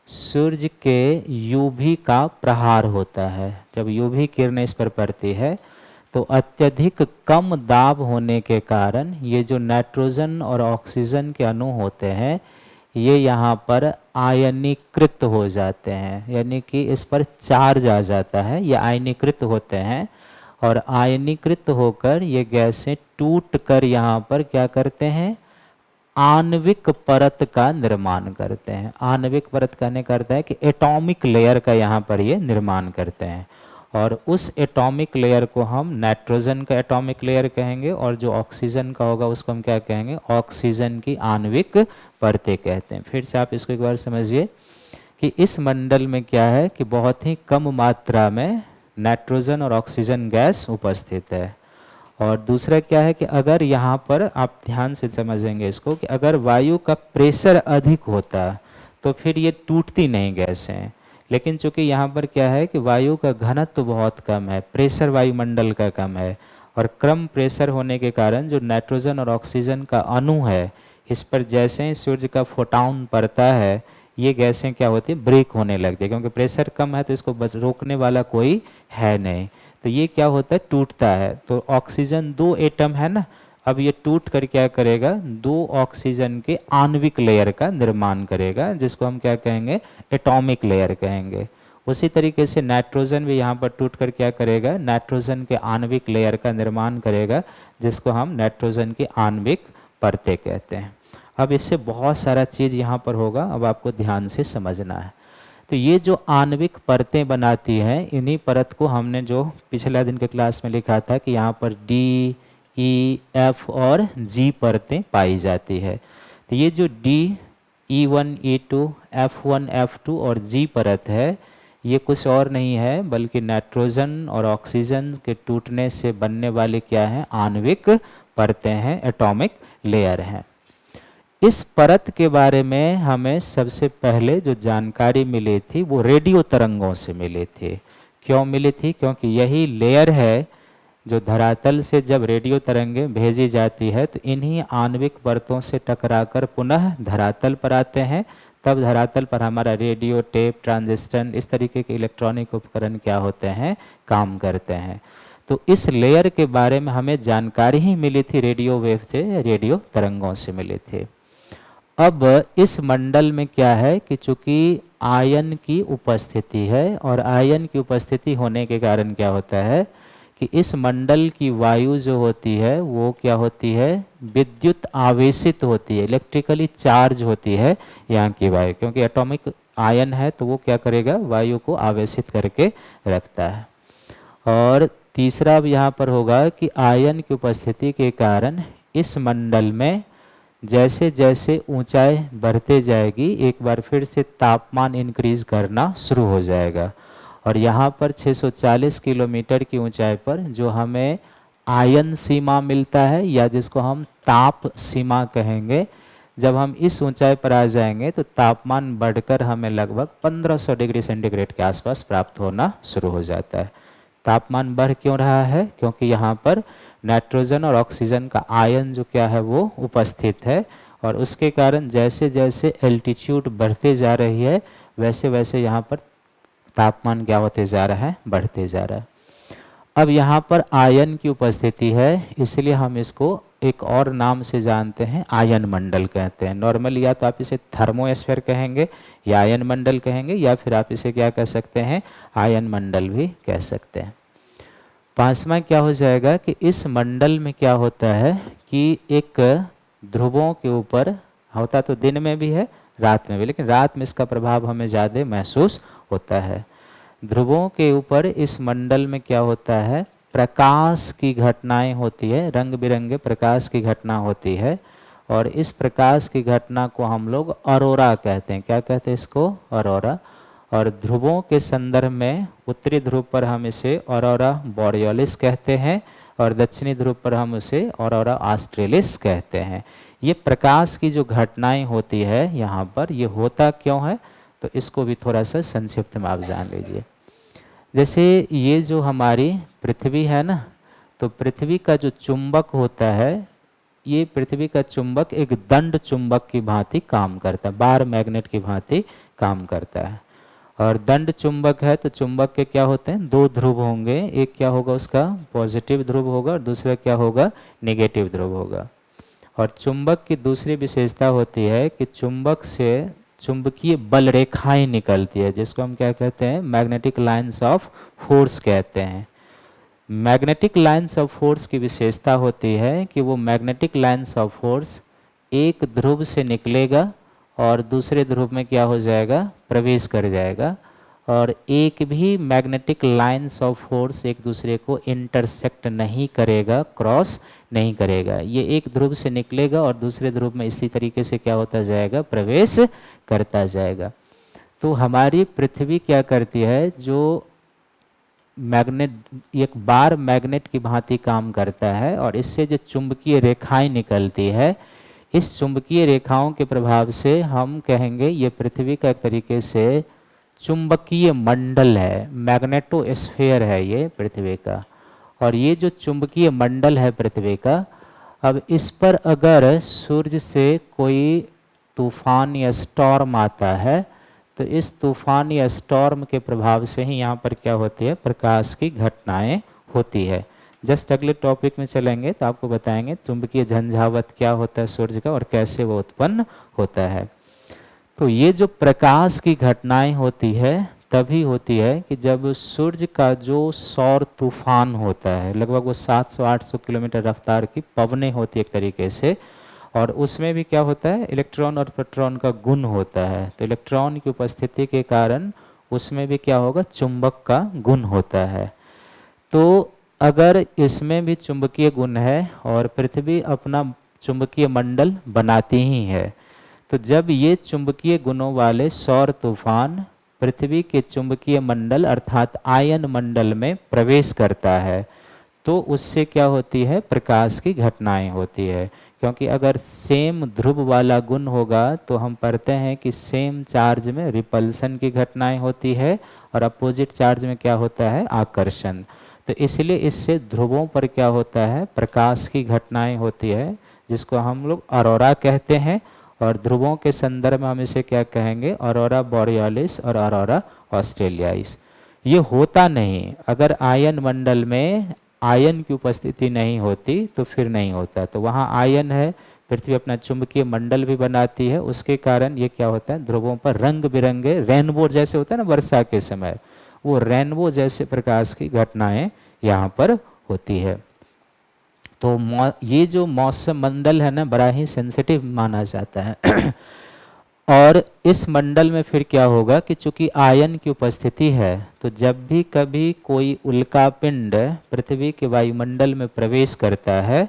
सूर्य के यूवी का प्रहार होता है, जब यूवी किरणें इस पर पड़ती है, तो अत्यधिक कम दाब होने के कारण ये जो नाइट्रोजन और ऑक्सीजन के अणु होते हैं, ये यहाँ पर आयनीकृत हो जाते हैं, यानी कि इस पर चार्ज आ जाता है, ये आयनीकृत होते हैं। और आयनीकृत होकर ये गैसें टूट कर यहाँ पर क्या करते हैं? आणविक परत का निर्माण करते हैं। आणविक परत कहने का अर्थ है कि एटॉमिक लेयर का यहाँ पर ये निर्माण करते हैं। और उस एटॉमिक लेयर को हम नाइट्रोजन का एटॉमिक लेयर कहेंगे, और जो ऑक्सीजन का होगा उसको हम क्या कहेंगे? ऑक्सीजन की आणविक परतें कहते हैं। फिर से आप इसको एक बार समझिए कि इस मंडल में क्या है कि बहुत ही कम मात्रा में नाइट्रोजन और ऑक्सीजन गैस उपस्थित है। और दूसरा क्या है कि अगर यहाँ पर आप ध्यान से समझेंगे इसको, कि अगर वायु का प्रेशर अधिक होता तो फिर ये टूटती नहीं गैसें। लेकिन चूंकि यहाँ पर क्या है कि वायु का घनत्व तो बहुत कम है, प्रेशर वायुमंडल का कम है, और कम प्रेशर होने के कारण जो नाइट्रोजन और ऑक्सीजन का अणु है, इस पर जैसे ही सूर्य का फोटॉन पड़ता है, ये गैसें क्या होती है? ब्रेक होने लगती है, क्योंकि प्रेशर कम है तो इसको रोकने वाला कोई है नहीं। तो ये क्या होता है? टूटता है। तो ऑक्सीजन 2 एटम है ना, अब ये टूट कर क्या करेगा? 2 ऑक्सीजन के आणविक लेयर का निर्माण करेगा, जिसको हम क्या कहेंगे? एटॉमिक लेयर कहेंगे। उसी तरीके से नाइट्रोजन भी यहाँ पर टूट कर क्या करेगा? नाइट्रोजन के आणविक लेयर का निर्माण करेगा, जिसको हम नाइट्रोजन की आणविक परतें कहते हैं। अब इससे बहुत सारा चीज़ यहाँ पर होगा, अब आपको ध्यान से समझना है। तो ये जो आणविक परतें बनाती हैं, इन्हीं परत को हमने जो पिछला दिन के क्लास में लिखा था कि यहाँ पर डी, ई, एफ और जी परतें पाई जाती है। तो ये जो D, E1, E2, F1, F2 और G परत है, ये कुछ और नहीं है बल्कि नाइट्रोजन और ऑक्सीजन के टूटने से बनने वाली क्या है, आणविक परतें हैं, एटॉमिक लेयर हैं। इस परत के बारे में हमें सबसे पहले जो जानकारी मिली थी वो रेडियो तरंगों से मिली थी। क्यों मिली थी? क्योंकि यही लेयर है जो धरातल से जब रेडियो तरंगें भेजी जाती है तो इन्हीं आणविक परतों से टकराकर पुनः धरातल पर आते हैं। तब धरातल पर हमारा रेडियो, टेप, ट्रांजिस्टर, इस तरीके के इलेक्ट्रॉनिक उपकरण क्या होते हैं, काम करते हैं। तो इस लेयर के बारे में हमें जानकारी ही मिली थी रेडियो वेव से, रेडियो तरंगों से मिली थी। अब इस मंडल में क्या है कि चूंकि आयन की उपस्थिति है और आयन की उपस्थिति होने के कारण क्या होता है कि इस मंडल की वायु जो होती है वो क्या होती है, विद्युत आवेशित होती है, इलेक्ट्रिकली चार्ज होती है यहाँ की वायु, क्योंकि एटॉमिक आयन है तो वो क्या करेगा, वायु को आवेशित करके रखता है। और तीसरा अब यहाँ पर होगा कि आयन की उपस्थिति के कारण इस मंडल में जैसे जैसे ऊंचाई बढ़ते जाएगी एक बार फिर से तापमान इंक्रीज करना शुरू हो जाएगा। और यहाँ पर 640 किलोमीटर की ऊंचाई पर जो हमें आयन सीमा मिलता है या जिसको हम ताप सीमा कहेंगे, जब हम इस ऊंचाई पर आ जाएंगे तो तापमान बढ़कर हमें लगभग 1500 डिग्री सेंटीग्रेड के आसपास प्राप्त होना शुरू हो जाता है। तापमान बढ़ क्यों रहा है? क्योंकि यहाँ पर नाइट्रोजन और ऑक्सीजन का आयन जो क्या है वो उपस्थित है, और उसके कारण जैसे जैसे एल्टीट्यूड बढ़ते जा रही है वैसे वैसे यहाँ पर तापमान क्या होते जा रहा है, बढ़ते जा रहा है। अब यहाँ पर आयन की उपस्थिति है, इसलिए हम इसको एक और नाम से जानते हैं, आयन मंडल कहते हैं। नॉर्मली या तो आप इसे थर्मोस्फीयर कहेंगे या आयन मंडल कहेंगे, या फिर आप इसे क्या कह सकते हैं, आयन मंडल भी कह सकते हैं। पांचवा क्या हो जाएगा कि इस मंडल में क्या होता है कि एक ध्रुवों के ऊपर होता तो दिन में भी है रात में भी, लेकिन रात में इसका प्रभाव हमें ज़्यादा महसूस होता है। ध्रुवों के ऊपर इस मंडल में क्या होता है, प्रकाश की घटनाएं होती है, रंग बिरंगे प्रकाश की घटना होती है, और इस प्रकाश की घटना को हम लोग ऑरोरा कहते हैं। क्या कहते हैं इसको? ऑरोरा। और ध्रुवों के संदर्भ में उत्तरी ध्रुव पर हम इसे ऑरोरा बोरियोलिस कहते हैं और दक्षिणी ध्रुव पर हम उसे ऑरोरा ऑस्ट्रेलिस कहते हैं। ये प्रकाश की जो घटनाएं होती है यहाँ पर, ये होता क्यों है, तो इसको भी थोड़ा सा संक्षिप्त में आप जान लीजिए। जैसे ये जो हमारी पृथ्वी है ना, तो पृथ्वी का जो चुंबक होता है, ये पृथ्वी का चुंबक एक दंड चुंबक की भांति काम करता है, बार मैग्नेट की भांति काम करता है। और दंड चुंबक है तो चुंबक के क्या होते हैं, दो ध्रुव होंगे, एक क्या होगा उसका पॉजिटिव ध्रुव होगा और दूसरा क्या होगा, नेगेटिव ध्रुव होगा। और चुंबक की दूसरी विशेषता होती है कि चुंबक से चुंबकीय बल रेखाएं निकलती है, जिसको हम क्या कहते हैं, मैग्नेटिक लाइंस ऑफ फोर्स कहते हैं। मैग्नेटिक लाइंस ऑफ फोर्स की विशेषता होती है कि वो मैग्नेटिक लाइंस ऑफ फोर्स एक ध्रुव से निकलेगा और दूसरे ध्रुव में क्या हो जाएगा, प्रवेश कर जाएगा, और एक भी मैग्नेटिक लाइंस ऑफ फोर्स एक दूसरे को इंटरसेक्ट नहीं करेगा, क्रॉस नहीं करेगा। ये एक ध्रुव से निकलेगा और दूसरे ध्रुव में इसी तरीके से क्या होता जाएगा, प्रवेश करता जाएगा। तो हमारी पृथ्वी क्या करती है, जो मैग्नेट एक बार मैग्नेट की भांति काम करता है, और इससे जो चुंबकीय रेखाएं निकलती है, इस चुंबकीय रेखाओं के प्रभाव से हम कहेंगे ये पृथ्वी का एक तरीके से चुंबकीय मंडल है, मैग्नेटोस्फीयर है ये पृथ्वी का। और ये जो चुंबकीय मंडल है पृथ्वी का, अब इस पर अगर सूर्य से कोई तूफान या स्टॉर्म आता है तो इस तूफान या स्टॉर्म के प्रभाव से ही यहाँ पर क्या होती है, प्रकाश की घटनाएं होती है। जस्ट अगले टॉपिक में चलेंगे तो आपको बताएंगे चुंबकीय झंझावत क्या होता है सूर्य का और कैसे वो उत्पन्न होता है। तो ये जो प्रकाश की घटनाएं होती है तभी होती है कि जब सूर्य का जो सौर तूफान होता है, लगभग वो 700-800 किलोमीटर रफ्तार की पवनें होती है एक तरीके से, और उसमें भी क्या होता है, इलेक्ट्रॉन और प्रोटॉन का गुण होता है। तो इलेक्ट्रॉन की उपस्थिति के कारण उसमें भी क्या होगा, चुंबक का गुण होता है। तो अगर इसमें भी चुंबकीय गुण है और पृथ्वी अपना चुंबकीय मंडल बनाती ही है, तो जब ये चुंबकीय गुणों वाले सौर तूफान पृथ्वी के चुंबकीय मंडल अर्थात आयन मंडल में प्रवेश करता है, तो उससे क्या होती है, प्रकाश की घटनाएं होती है। क्योंकि अगर सेम ध्रुव वाला गुण होगा तो हम पढ़ते हैं कि सेम चार्ज में रिपल्सन की घटनाएं होती है और अपोजिट चार्ज में क्या होता है, आकर्षण। तो इसलिए इससे ध्रुवों पर क्या होता है, प्रकाश की घटनाएं होती है, जिसको हम लोग ऑरोरा कहते हैं। और ध्रुवों के संदर्भ में हम इसे क्या कहेंगे, ऑरोरा बोरियालिस और ऑरोरा ऑस्ट्रेलियाइस। ये होता नहीं, अगर आयन मंडल में आयन की उपस्थिति नहीं होती तो फिर नहीं होता। तो वहाँ आयन है, पृथ्वी अपना चुंबकीय मंडल भी बनाती है, उसके कारण ये क्या होता है, ध्रुवों पर रंग बिरंगे रेनबो जैसे होता है ना वर्षा के समय, वो रेनबो जैसे प्रकाश की घटनाएं यहाँ पर होती है। तो ये जो मौसम मंडल है ना, बड़ा ही सेंसिटिव माना जाता है। और इस मंडल में फिर क्या होगा कि चूंकि आयन की उपस्थिति है, तो जब भी कभी कोई उल्का पिंड पृथ्वी के वायुमंडल में प्रवेश करता है,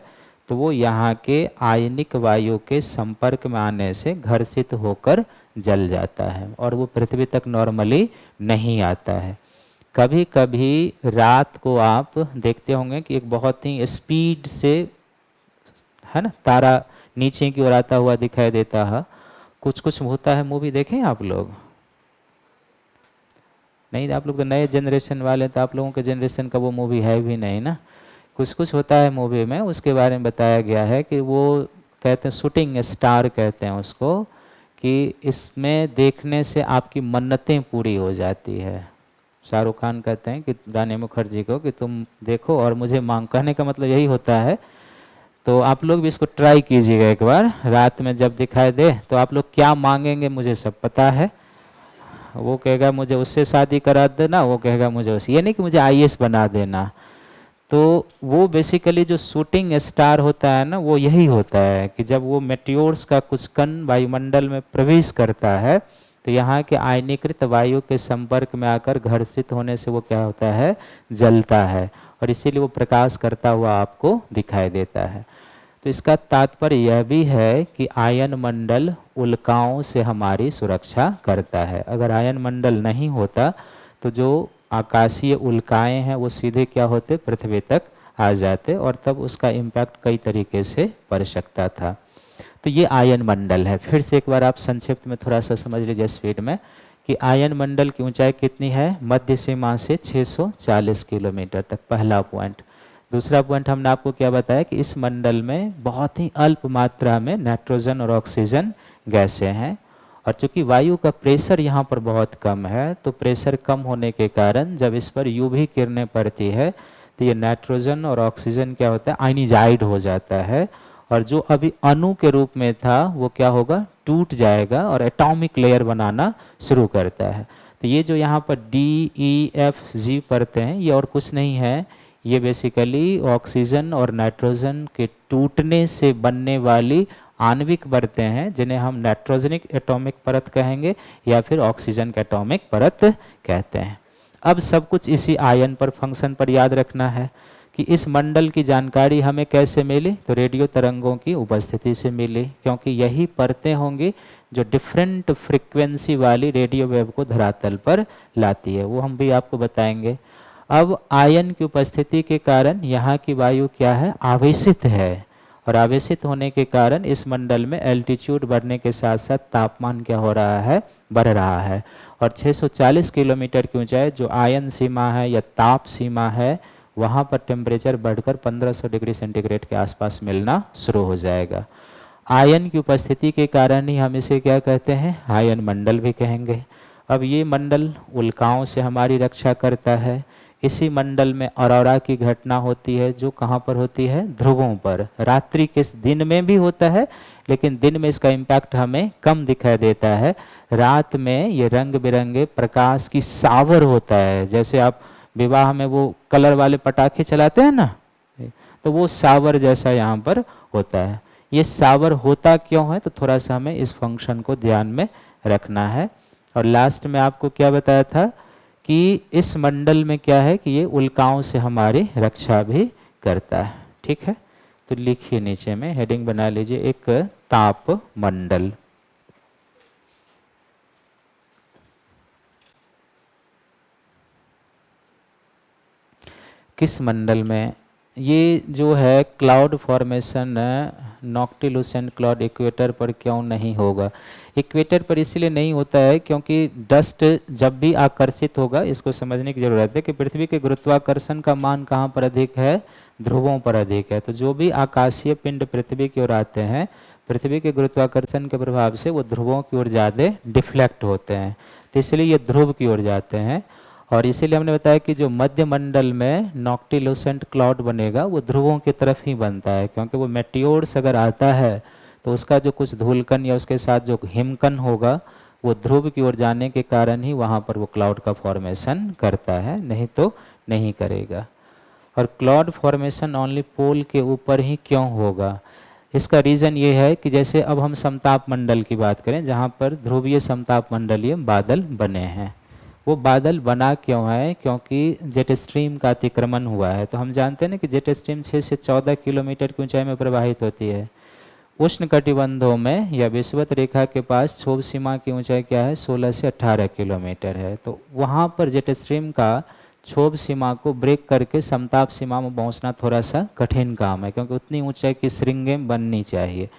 तो वो यहाँ के आयनिक वायु के संपर्क में आने से घर्षित होकर जल जाता है और वो पृथ्वी तक नॉर्मली नहीं आता है। कभी कभी रात को आप देखते होंगे कि एक बहुत ही स्पीड से, है ना, तारा नीचे की ओर आता हुआ दिखाई देता है। कुछ कुछ होता है, मूवी देखें आप लोग? नहीं, आप लोग तो नए जनरेशन वाले, तो आप लोगों के जनरेशन का वो मूवी है भी नहीं ना। कुछ कुछ होता है मूवी में, उसके बारे में बताया गया है कि वो कहते हैं शूटिंग स्टार कहते हैं उसको, कि इसमें देखने से आपकी मन्नतें पूरी हो जाती है। शाहरुख खान कहते हैं कि रानी मुखर्जी को कि तुम देखो और मुझे मांग, कहने का मतलब यही होता है। तो आप लोग भी इसको ट्राई कीजिएगा एक बार, रात में जब दिखाई दे तो आप लोग क्या मांगेंगे मुझे सब पता है। वो कहेगा मुझे उससे शादी करा देना, वो कहेगा मुझे उससे, ये नहीं कि मुझे आईएएस बना देना। तो वो बेसिकली जो शूटिंग स्टार होता है ना, वो यही होता है कि जब वो मेटियोर्स का कुछ कण वायुमंडल में प्रवेश करता है, तो यहाँ के आयनीकृत वायु के संपर्क में आकर घर्षित होने से वो क्या होता है, जलता है, और इसीलिए वो प्रकाश करता हुआ आपको दिखाई देता है। तो इसका तात्पर्य यह भी है कि आयन मंडल उल्काओं से हमारी सुरक्षा करता है। अगर आयन मंडल नहीं होता तो जो आकाशीय उल्काएं हैं वो सीधे क्या होते, पृथ्वी तक आ जाते, और तब उसका इम्पैक्ट कई तरीके से पड़ सकता था। तो ये आयन मंडल है। फिर से एक बार आप संक्षिप्त में थोड़ा सा समझ लीजिए स्पीड में कि आयन मंडल की ऊंचाई कितनी है, मध्य सीमा से 640 किलोमीटर तक, पहला पॉइंट। दूसरा पॉइंट हमने आपको क्या बताया कि इस मंडल में बहुत ही अल्प मात्रा में नाइट्रोजन और ऑक्सीजन गैसें हैं, और चूंकि वायु का प्रेशर यहाँ पर बहुत कम है, तो प्रेशर कम होने के कारण जब इस पर यूवी किरणें पड़ती है तो ये नाइट्रोजन और ऑक्सीजन क्या होता है, आयनीजाइड हो जाता है, और जो अभी अणु के रूप में था वो क्या होगा, टूट जाएगा और एटॉमिक लेयर बनाना शुरू करता है। तो ये जो यहाँ पर DEFG पढ़ते हैं, ये और कुछ नहीं है, ये बेसिकली ऑक्सीजन और नाइट्रोजन के टूटने से बनने वाली आणविक परतें हैं, जिन्हें हम नाइट्रोजनिक एटॉमिक परत कहेंगे या फिर ऑक्सीजन के एटॉमिक परत कहते हैं। अब सब कुछ इसी आयन पर फंक्शन पर याद रखना है कि इस मंडल की जानकारी हमें कैसे मिली, तो रेडियो तरंगों की उपस्थिति से मिली, क्योंकि यही परतें होंगी जो डिफरेंट फ्रीक्वेंसी वाली रेडियो वेव को धरातल पर लाती है, वो हम भी आपको बताएंगे। अब आयन की उपस्थिति के कारण यहाँ की वायु क्या है, आवेशित है, और आवेशित होने के कारण इस मंडल में एल्टीट्यूड बढ़ने के साथ साथ तापमान क्या हो रहा है, बढ़ रहा है, और 640 किलोमीटर की ऊंचाई जो आयन सीमा है या ताप सीमा है, वहाँ पर टेम्परेचर बढ़कर 1500 डिग्री सेंटीग्रेड के आसपास मिलना शुरू हो जाएगा। आयन की उपस्थिति के कारण ही हम इसे क्या कहते हैं, आयन मंडल भी कहेंगे। अब ये मंडल उल्काओं से हमारी रक्षा करता है। इसी मंडल में ऑरोरा की घटना होती है, जो कहाँ पर होती है, ध्रुवों पर। रात्रि के दिन में भी होता है, लेकिन दिन में इसका इम्पैक्ट हमें कम दिखाई देता है। रात में ये रंग बिरंगे प्रकाश की सावर होता है, जैसे आप विवाह में वो कलर वाले पटाखे चलाते हैं ना, तो वो सावर जैसा यहाँ पर होता है। ये सावर होता क्यों है, तो थोड़ा सा हमें इस फंक्शन को ध्यान में रखना है। और लास्ट में आपको क्या बताया था कि इस मंडल में क्या है कि ये उल्काओं से हमारी रक्षा भी करता है। ठीक है, तो लिखिए नीचे में हेडिंग बना लीजिए एक ताप मंडल। किस मंडल में, ये जो है क्लाउड फॉर्मेशन नॉक्टिलुसेंट क्लाउड इक्वेटर पर क्यों नहीं होगा। इक्वेटर पर इसलिए नहीं होता है क्योंकि डस्ट जब भी आकर्षित होगा, इसको समझने की जरूरत है कि पृथ्वी के गुरुत्वाकर्षण का मान कहाँ पर अधिक है, ध्रुवों पर अधिक है। तो जो भी आकाशीय पिंड पृथ्वी की ओर आते हैं, पृथ्वी के गुरुत्वाकर्षण के प्रभाव से वो ध्रुवों की ओर ज़्यादा डिफ्लेक्ट होते हैं, तो इसलिए ये ध्रुव की ओर जाते हैं। और इसीलिए हमने बताया कि जो मध्य मंडल में नॉक्टिलुसेंट क्लाउड बनेगा वो ध्रुवों की तरफ ही बनता है, क्योंकि वो मेटियोर्स अगर आता है तो उसका जो कुछ धूलकण या उसके साथ जो हिमकण होगा वो ध्रुव की ओर जाने के कारण ही वहाँ पर वो क्लाउड का फॉर्मेशन करता है, नहीं तो नहीं करेगा। और क्लाउड फॉर्मेशन ओनली पोल के ऊपर ही क्यों होगा, इसका रीज़न ये है कि जैसे अब हम समताप मंडल की बात करें, जहाँ पर ध्रुवीय समताप मंडलीय बादल बने हैं, वो बादल बना क्यों है, क्योंकि जेट स्ट्रीम का अतिक्रमण हुआ है। तो हम जानते हैं ना कि जेट स्ट्रीम 6 से 14 किलोमीटर की ऊंचाई में प्रवाहित होती है। उष्ण कटिबंधों में या विषुवत रेखा के पास क्षोभ सीमा की ऊंचाई क्या है, 16 से 18 किलोमीटर है। तो वहाँ पर जेट स्ट्रीम का क्षोभ सीमा को ब्रेक करके समताप सीमा में पहुँचना थोड़ा सा कठिन काम है, क्योंकि उतनी ऊंचाई की श्रृंगें बननी चाहिए।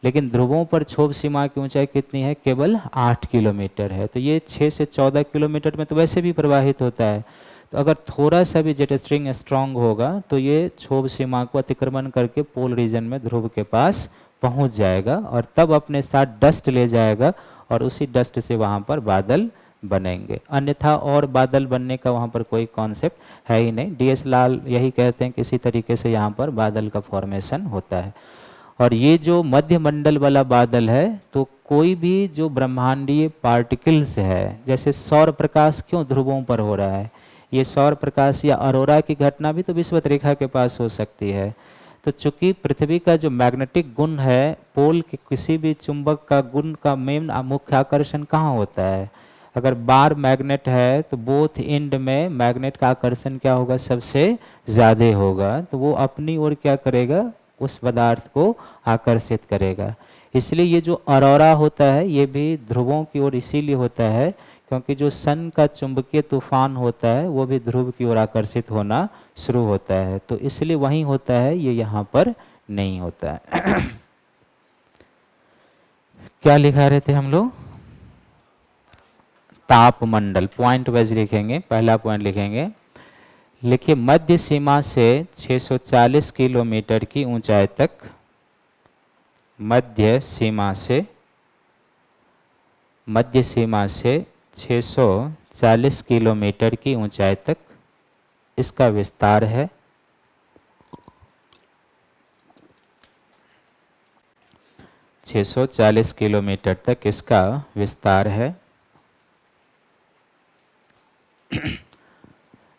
लेकिन ध्रुवों पर क्षोभ सीमा की ऊंचाई कितनी है, केवल 8 किलोमीटर है। तो ये 6 से 14 किलोमीटर में तो वैसे भी प्रवाहित होता है। तो अगर थोड़ा सा भी जेट स्ट्रिंग स्ट्रांग होगा तो ये क्षोभ सीमा को अतिक्रमण करके पोल रीजन में ध्रुव के पास पहुंच जाएगा और तब अपने साथ डस्ट ले जाएगा और उसी डस्ट से वहाँ पर बादल बनेंगे। अन्यथा और बादल बनने का वहाँ पर कोई कॉन्सेप्ट है ही नहीं। DS लाल यही कहते हैं कि इसी तरीके से यहाँ पर बादल का फॉर्मेशन होता है। और ये जो मध्य मंडल वाला बादल है, तो कोई भी जो ब्रह्मांडीय पार्टिकल्स है, जैसे सौर प्रकाश क्यों ध्रुवों पर हो रहा है, ये सौर प्रकाश या अरोरा की घटना भी तो विषुवत रेखा के पास हो सकती है। तो चूंकि पृथ्वी का जो मैग्नेटिक गुण है, पोल के किसी भी चुंबक का गुण का मेन मुख्य आकर्षण कहाँ होता है, अगर बार मैग्नेट है तो बोथ एंड में मैग्नेट का आकर्षण क्या होगा, सबसे ज़्यादा होगा। तो वो अपनी ओर क्या करेगा, उस पदार्थ को आकर्षित करेगा। इसलिए ये जो अरोरा होता है ये भी ध्रुवों की ओर इसीलिए होता है क्योंकि जो सन का चुंबकीय तूफान होता है वो भी ध्रुव की ओर आकर्षित होना शुरू होता है। तो इसलिए वहीं होता है, ये यहाँ पर नहीं होता है। क्या लिखा रहे थे हम लोग, ताप मंडल। पॉइंट वाइज लिखेंगे। पहला पॉइंट लिखेंगे, लिखिए मध्य सीमा से 640 किलोमीटर की ऊंचाई तक, मध्य सीमा से 640 किलोमीटर की ऊंचाई तक इसका विस्तार है। छः 640 किलोमीटर तक इसका विस्तार है।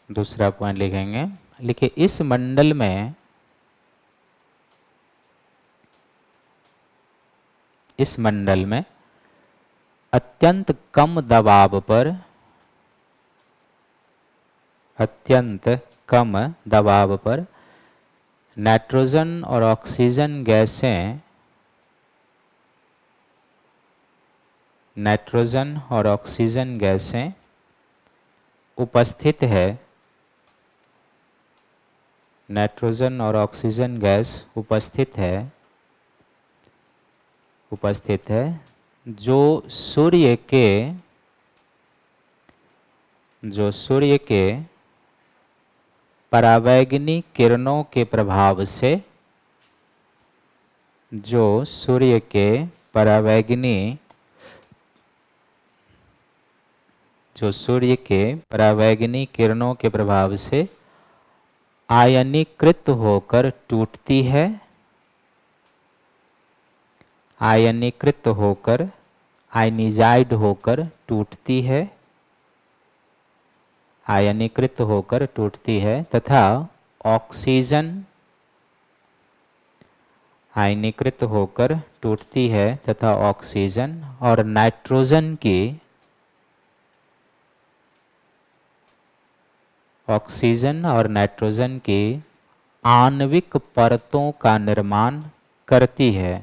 दूसरा पॉइंट लिखेंगे, लिखिए इस मंडल में, इस मंडल में अत्यंत कम दबाव पर, अत्यंत कम दबाव पर नाइट्रोजन और ऑक्सीजन गैसें, नाइट्रोजन और ऑक्सीजन गैसें उपस्थित है। नाइट्रोजन और ऑक्सीजन गैस उपस्थित है, उपस्थित है, जो सूर्य के परावैंगनी किरणों के प्रभाव से, जो सूर्य के परावैंगनी, जो सूर्य के परावैंगनी किरणों के प्रभाव से आयनीकृत होकर टूटती है, आयनीकृत होकर, आयनिजाइड होकर टूटती है, आयनीकृत होकर टूटती है, तथा ऑक्सीजन, आयनीकृत होकर टूटती है तथा ऑक्सीजन और नाइट्रोजन की आणविक परतों का निर्माण करती है।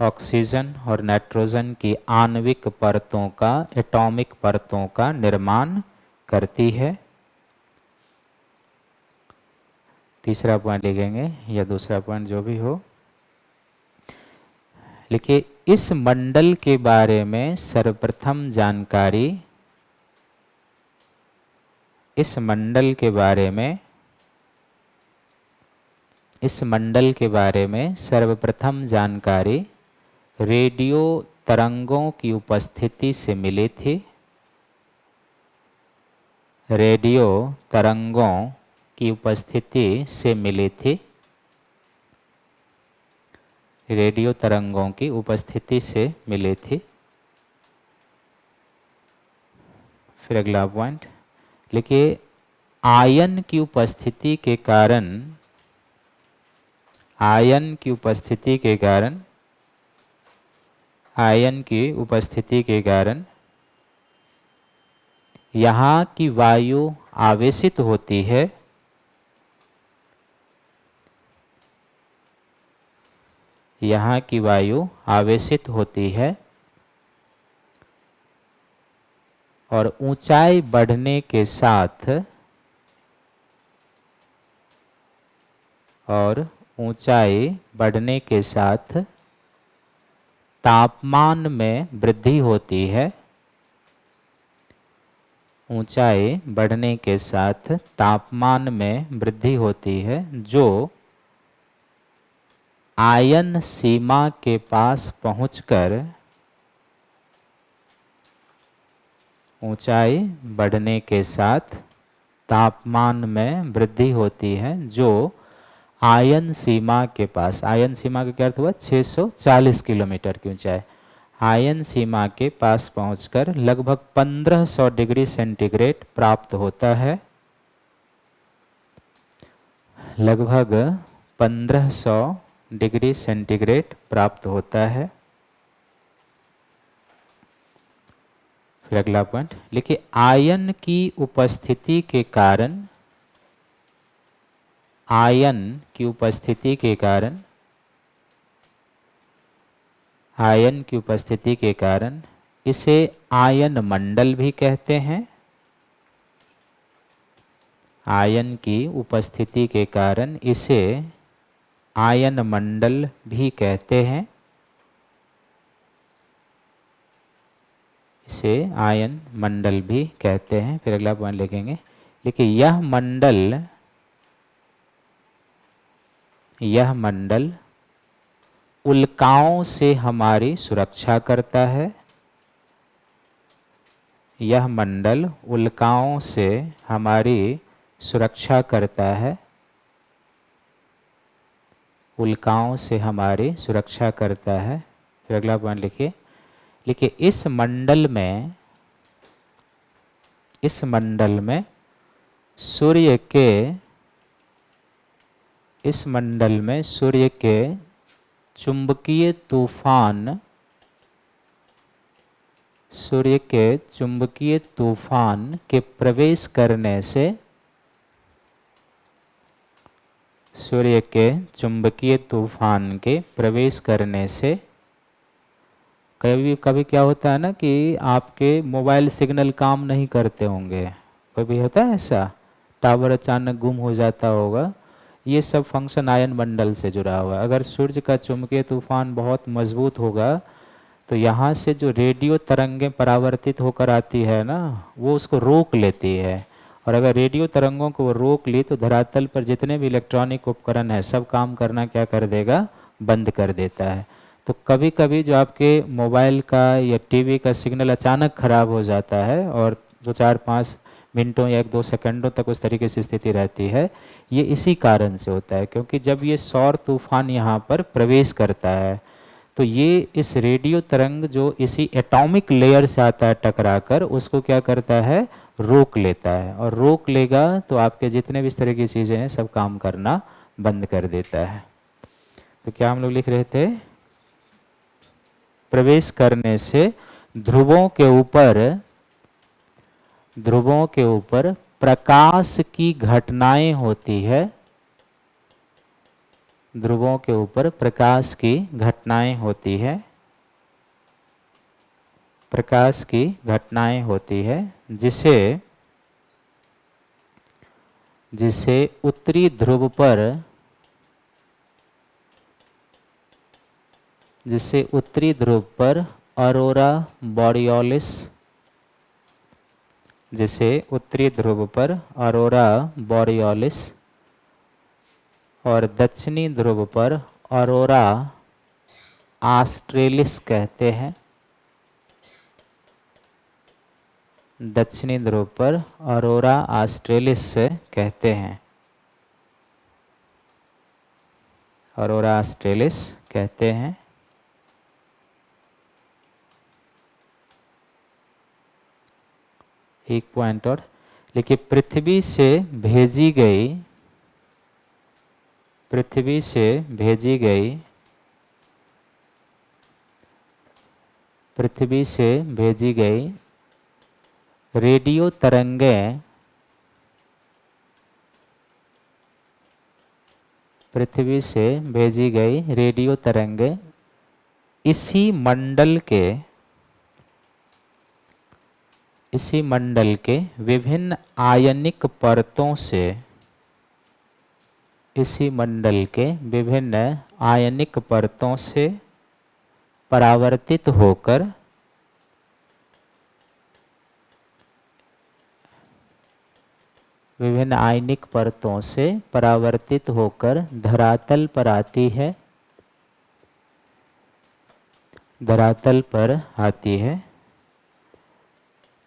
ऑक्सीजन और नाइट्रोजन की आणविक परतों का, एटॉमिक परतों का निर्माण करती है। तीसरा पॉइंट लिखेंगे या दूसरा पॉइंट जो भी हो, लिखिए इस मंडल के बारे में सर्वप्रथम जानकारी, इस मंडल के बारे में सर्वप्रथम जानकारी रेडियो तरंगों की उपस्थिति से मिली थी। रेडियो तरंगों की उपस्थिति से मिली थी। रेडियो तरंगों की उपस्थिति से मिली थी। फिर अगला पॉइंट लिखिए आयन की उपस्थिति के कारण, आयन की उपस्थिति के कारण यहाँ की वायु आवेशित होती है। यहाँ की वायु आवेशित होती है और ऊंचाई बढ़ने के साथ, और ऊंचाई बढ़ने के साथ तापमान में वृद्धि होती है। ऊंचाई बढ़ने के साथ तापमान में वृद्धि होती है, जो आयन सीमा के पास पहुंचकर, ऊंचाई बढ़ने के साथ तापमान में वृद्धि होती है, जो आयन सीमा के पास, आयन सीमा का क्या अर्थ हुआ, 640 किलोमीटर की ऊंचाई, आयन सीमा के पास पहुंचकर लगभग 1500 डिग्री सेंटीग्रेड प्राप्त होता है। लगभग 1500 डिग्री सेंटीग्रेड प्राप्त होता है। फिर अगला पॉइंट लिखिए आयन की उपस्थिति के कारण, आयन की उपस्थिति के कारण, आयन की उपस्थिति के कारण इसे आयन मंडल भी कहते हैं। आयन की उपस्थिति के कारण इसे आयन मंडल भी कहते हैं। इसे आयन मंडल भी कहते हैं। फिर अगला पॉइंट लिखेंगे, लेकिन यह मंडल उल्काओं से हमारी सुरक्षा करता है। यह मंडल उल्काओं से हमारी सुरक्षा करता है। उल्काओं से हमारी सुरक्षा करता है। फिर अगला पॉइंट लिखिए, इस मंडल में सूर्य के चुंबकीय तूफान के प्रवेश करने से, सूर्य के चुंबकीय तूफान के प्रवेश करने से कभी क्या होता है ना कि आपके मोबाइल सिग्नल काम नहीं करते होंगे, कभी होता है ऐसा, टावर अचानक गुम हो जाता होगा। ये सब फंक्शन आयन मंडल से जुड़ा हुआ है। अगर सूर्य का चुंबकीय तूफान बहुत मजबूत होगा तो यहाँ से जो रेडियो तरंगें परावर्तित होकर आती है ना, वो उसको रोक लेती है। और अगर रेडियो तरंगों को वो रोक ली तो धरातल पर जितने भी इलेक्ट्रॉनिक उपकरण है सब काम करना क्या कर देगा, बंद कर देता है। तो कभी कभी जो आपके मोबाइल का या टीवी का सिग्नल अचानक ख़राब हो जाता है और जो 4-5 मिनटों या 1-2 सेकंडों तक उस तरीके से स्थिति रहती है, ये इसी कारण से होता है। क्योंकि जब ये सौर तूफान यहाँ पर प्रवेश करता है तो ये इस रेडियो तरंग जो इसी एटॉमिक लेयर से आता है टकराकर, उसको क्या करता है, रोक लेता है। और रोक लेगा तो आपके जितने भी इस तरह की चीज़ें हैं सब काम करना बंद कर देता है। तो क्या हम लोग लिख रहे थे, प्रवेश करने से ध्रुवों के ऊपर प्रकाश की घटनाएं होती है, ध्रुवों के ऊपर प्रकाश की घटनाएं होती है, प्रकाश की घटनाएं होती है, जिसे उत्तरी ध्रुव पर, जिसे उत्तरी ध्रुव पर ऑरोरा बॉरियोलिस, जिसे उत्तरी ध्रुव पर ऑरोरा बॉरियोलिस और दक्षिणी ध्रुव पर ऑरोरा ऑस्ट्रेलिस कहते हैं। दक्षिणी ध्रुव पर ऑरोरा ऑस्ट्रेलिस कहते हैं, ऑरोरा ऑस्ट्रेलिस कहते हैं। एक पॉइंट और लिखिए, पृथ्वी से भेजी गई, पृथ्वी से भेजी गई, पृथ्वी से भेजी गई रेडियो तरंगें, पृथ्वी से भेजी गई रेडियो तरंगें इसी मंडल के विभिन्न आयनिक परतों से, इसी मंडल के विभिन्न आयनिक परतों से परावर्तित होकर, विभिन्न आयनिक परतों से परावर्तित होकर धरातल पर आती है, धरातल पर आती है,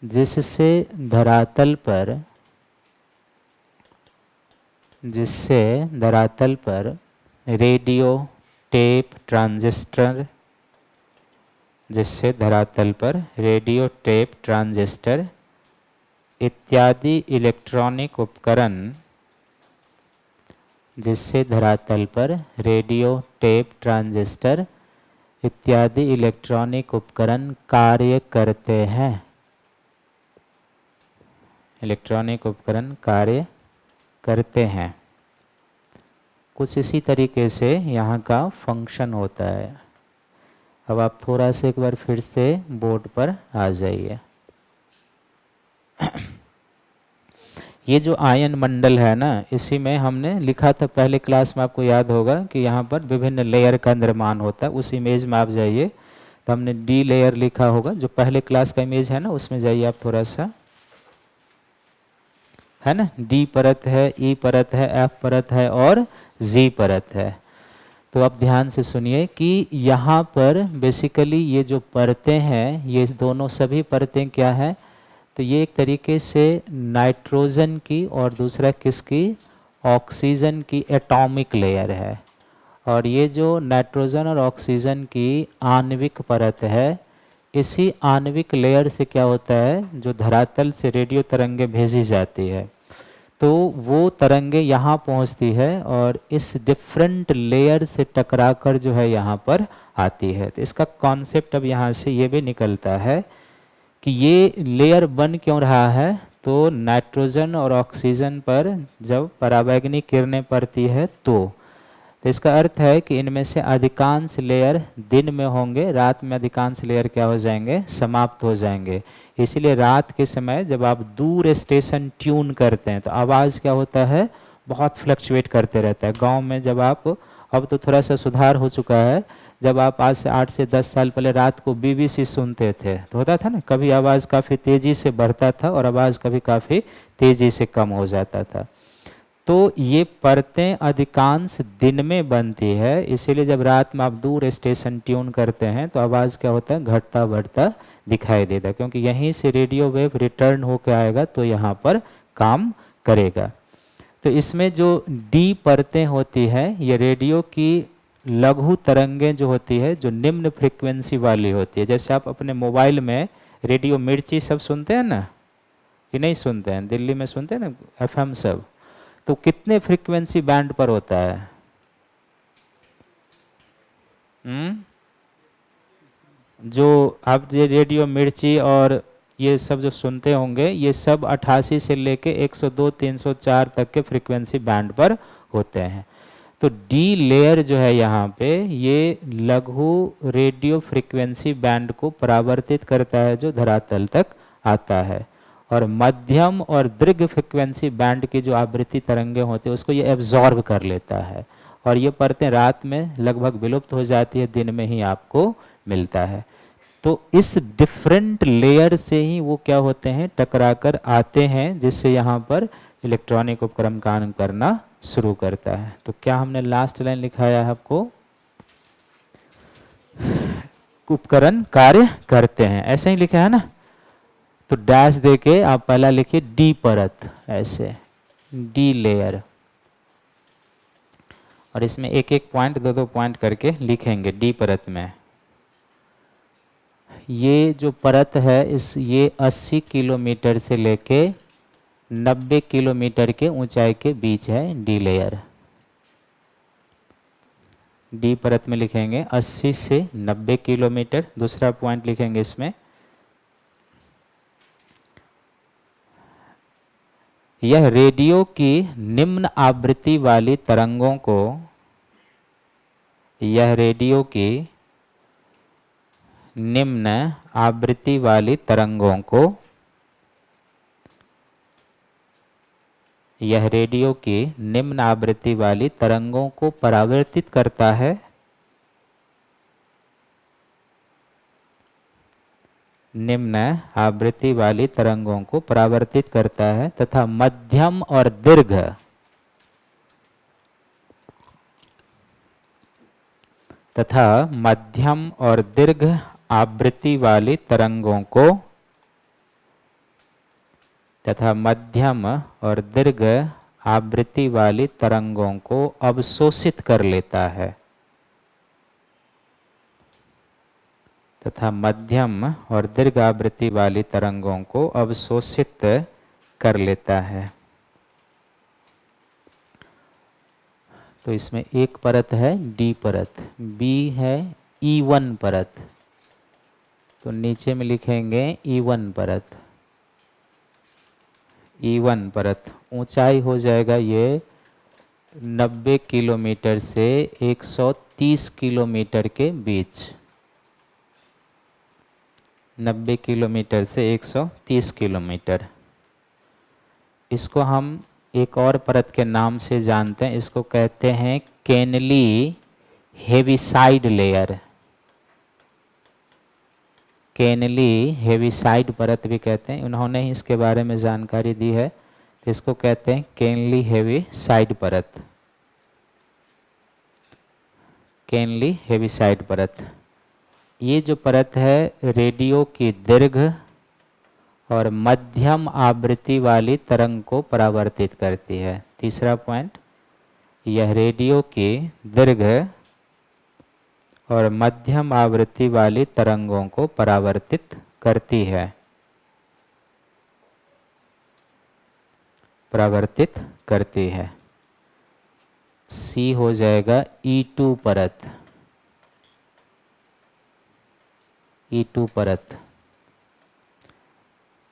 जिससे धरातल पर रेडियो टेप ट्रांजिस्टर, जिससे धरातल पर रेडियो टेप ट्रांजिस्टर इत्यादि इलेक्ट्रॉनिक उपकरण, जिससे धरातल पर रेडियो टेप ट्रांजिस्टर इत्यादि इलेक्ट्रॉनिक उपकरण कार्य करते हैं, इलेक्ट्रॉनिक उपकरण कार्य करते हैं। कुछ इसी तरीके से यहाँ का फंक्शन होता है। अब आप थोड़ा सा एक बार फिर से बोर्ड पर आ जाइए। ये जो आयन मंडल है ना, इसी में हमने लिखा था पहले क्लास में, आपको याद होगा कि यहाँ पर विभिन्न लेयर का निर्माण होता है। उस इमेज में आप जाइए तो हमने डी लेयर लिखा होगा, जो पहले क्लास का इमेज है ना, उसमें जाइए आप थोड़ा सा, है ना, डी परत है, ई परत है, एफ परत है और जी परत है। तो आप ध्यान से सुनिए कि यहाँ पर बेसिकली ये जो परतें हैं, ये दोनों सभी परतें क्या है, तो ये एक तरीके से नाइट्रोजन की और दूसरा किसकी, ऑक्सीजन की एटॉमिक लेयर है। और ये जो नाइट्रोजन और ऑक्सीजन की आणविक परत है, इसी आणविक लेयर से क्या होता है, जो धरातल से रेडियो तरंगे भेजी जाती है, तो वो तरंगे यहाँ पहुँचती है और इस डिफरेंट लेयर से टकराकर जो है यहाँ पर आती है। तो इसका कॉन्सेप्ट अब यहाँ से ये भी निकलता है कि ये लेयर बन क्यों रहा है, तो नाइट्रोजन और ऑक्सीजन पर जब पराबैंगनी किरणें पड़ती है तो इसका अर्थ है कि इनमें से अधिकांश लेयर दिन में होंगे, रात में अधिकांश लेयर क्या हो जाएंगे, समाप्त हो जाएंगे। इसीलिए रात के समय जब आप दूर स्टेशन ट्यून करते हैं तो आवाज़ क्या होता है, बहुत फ्लक्चुएट करते रहता है। गांव में जब आप, अब तो थोड़ा सा सुधार हो चुका है, जब आप आज से 8 से 10 साल पहले रात को BBC सुनते थे तो होता था ना, कभी आवाज़ काफ़ी तेज़ी से बढ़ता था और आवाज़ कभी काफ़ी तेज़ी से कम हो जाता था। तो ये परतें अधिकांश दिन में बनती है, इसीलिए जब रात में आप दूर स्टेशन ट्यून करते हैं तो आवाज़ क्या होता है, घटता बढ़ता दिखाई देता है, क्योंकि यहीं से रेडियो वेव रिटर्न होकर आएगा तो यहाँ पर काम करेगा। तो इसमें जो डी परतें होती है, ये रेडियो की लघु तरंगें जो होती है, जो निम्न फ्रीक्वेंसी वाली होती है। जैसे आप अपने मोबाइल में रेडियो मिर्ची सब सुनते हैं ना, कि नहीं सुनते हैं, दिल्ली में सुनते हैं ना FM सब, तो कितने फ्रीक्वेंसी बैंड पर होता है? जो आप ये रेडियो मिर्ची और ये सब जो सुनते होंगे, ये सब 88 से लेके 102 304 तक के फ्रीक्वेंसी बैंड पर होते हैं। तो डी लेयर जो है यहाँ पे, ये लघु रेडियो फ्रीक्वेंसी बैंड को परावर्तित करता है जो धरातल तक आता है, और मध्यम और दीर्घ फ्रीक्वेंसी बैंड की जो आवृत्ति तरंगे होती है उसको ये एब्जॉर्ब कर लेता है, और ये परतें रात में लगभग विलुप्त हो जाती है, दिन में ही आपको मिलता है। तो इस डिफरेंट लेयर से ही वो क्या होते हैं, टकराकर आते हैं, जिससे यहाँ पर इलेक्ट्रॉनिक उपकरण काम करना शुरू करता है। तो क्या हमने लास्ट लाइन लिखाया है आपको, उपकरण कार्य करते हैं, ऐसे ही लिखा है ना। तो डैश देके आप पहला लिखिए डी परत, ऐसे डी लेयर, और इसमें एक एक पॉइंट दो दो पॉइंट करके लिखेंगे डी परत में। ये जो परत है ये 80 किलोमीटर से लेके 90 किलोमीटर के ऊंचाई के बीच है डी लेयर। डी परत में लिखेंगे 80 से 90 किलोमीटर। दूसरा पॉइंट लिखेंगे इसमें, यह रेडियो की निम्न आवृत्ति वाली तरंगों को, यह रेडियो की निम्न आवृत्ति वाली तरंगों को, यह रेडियो की निम्न आवृत्ति वाली तरंगों को परावर्तित करता है, निम्न आवृत्ति वाली तरंगों को परावर्तित करता है, तथा मध्यम और दीर्घ, तथा मध्यम और दीर्घ आवृत्ति वाली तरंगों को, तथा मध्यम और दीर्घ आवृत्ति वाली तरंगों को अवशोषित कर लेता है, तथा मध्यम और दीर्घ आवृत्ति वाली तरंगों को अवशोषित कर लेता है। तो इसमें एक परत है डी परत, बी है E1 परत, तो नीचे में लिखेंगे E1 परत। E1 परत ऊंचाई हो जाएगा ये 90 किलोमीटर से 130 किलोमीटर के बीच, 90 किलोमीटर से 130 किलोमीटर। इसको हम एक और परत के नाम से जानते हैं, इसको कहते हैं केनली हेविसाइड लेयर। केनली हेविसाइड परत भी कहते हैं, उन्होंने ही इसके बारे में जानकारी दी है, तो इसको कहते हैं केनली हेविसाइड परत, केनली हेविसाइड परत। ये जो परत है रेडियो की दीर्घ और मध्यम आवृत्ति वाली तरंग को परावर्तित करती है। तीसरा पॉइंट, यह रेडियो की दीर्घ और मध्यम आवृत्ति वाली तरंगों को परावर्तित करती है, परावर्तित करती है। सी हो जाएगा E2 परत, E2 परत।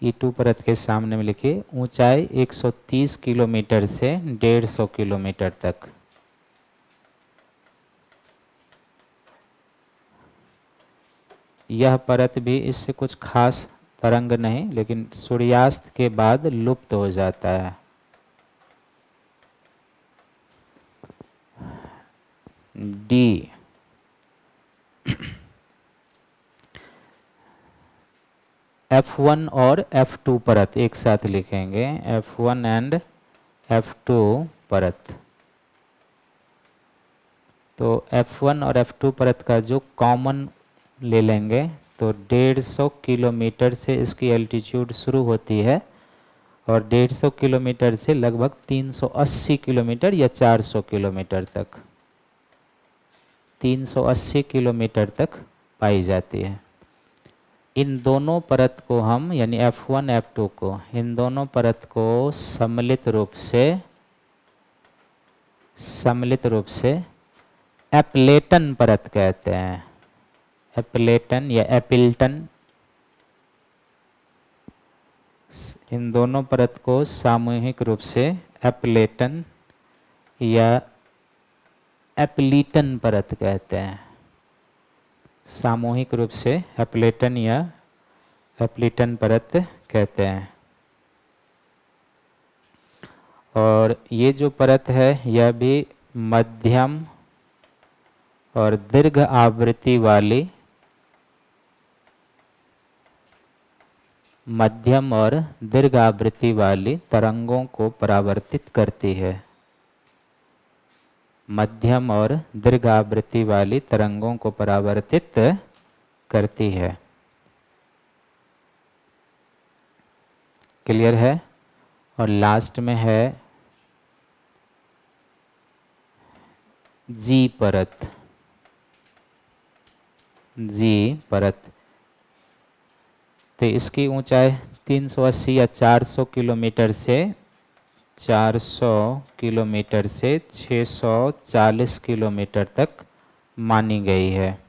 E2 परत के सामने में लिखिए ऊंचाई 130 किलोमीटर से 150 किलोमीटर तक। यह परत भी इससे कुछ खास तरंग नहीं, लेकिन सूर्यास्त के बाद लुप्त हो जाता है। डी, F1 और F2 परत एक साथ लिखेंगे, F1 एंड F2 परत। तो F1 और F2 परत का जो कॉमन ले लेंगे, तो 150 किलोमीटर से इसकी एल्टीट्यूड शुरू होती है, और 150 किलोमीटर से लगभग 380 किलोमीटर या 400 किलोमीटर तक, 380 किलोमीटर तक पाई जाती है। इन दोनों परत को हम, यानी F1 F2 को, इन दोनों परत को सम्मिलित रूप से सम्मिलित रूप से एप्लेटन परत कहते हैं। एप्लेटन या एपिल्टन, इन दोनों परत को सामूहिक रूप से एप्लेटन या एप्लीटन परत कहते हैं। सामूहिक रूप से एप्लेटन या एप्लीटन परत कहते हैं। और ये जो परत है यह भी मध्यम और दीर्घ आवृत्ति वाली, मध्यम और दीर्घ आवृत्ति वाली तरंगों को परावर्तित करती है। मध्यम और दीर्घ आवृत्ति वाली तरंगों को परावर्तित करती है। क्लियर है? और लास्ट में है जी परत। जी परत, तो इसकी ऊंचाई 380 या 400 किलोमीटर से 640 किलोमीटर तक मानी गई है।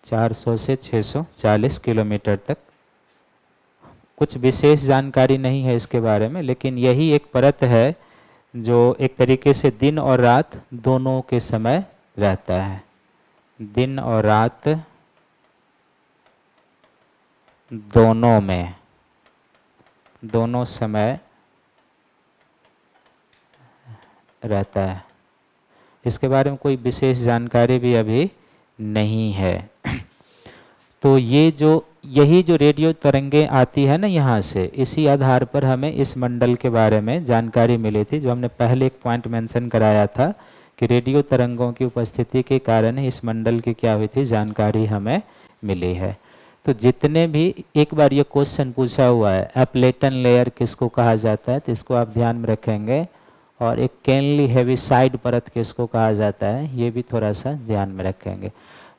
400 से 640 किलोमीटर तक। कुछ विशेष जानकारी नहीं है इसके बारे में, लेकिन यही एक परत है जो एक तरीके से दिन और रात दोनों के समय रहता है। दिन और रात दोनों में, दोनों समय रहता है। इसके बारे में कोई विशेष जानकारी भी अभी नहीं है। तो यही जो रेडियो तरंगें आती है ना यहाँ से, इसी आधार पर हमें इस मंडल के बारे में जानकारी मिली थी, जो हमने पहले एक पॉइंट मेंशन कराया था कि रेडियो तरंगों की उपस्थिति के कारण इस मंडल की क्या हुई थी, जानकारी हमें मिली है। तो जितने भी, एक बार ये क्वेश्चन पूछा हुआ है एप्लेटन लेयर किसको कहा जाता है, तो इसको आप ध्यान में रखेंगे। और एक केनली हेविसाइड परत किसको कहा जाता है, ये भी थोड़ा सा ध्यान में रखेंगे।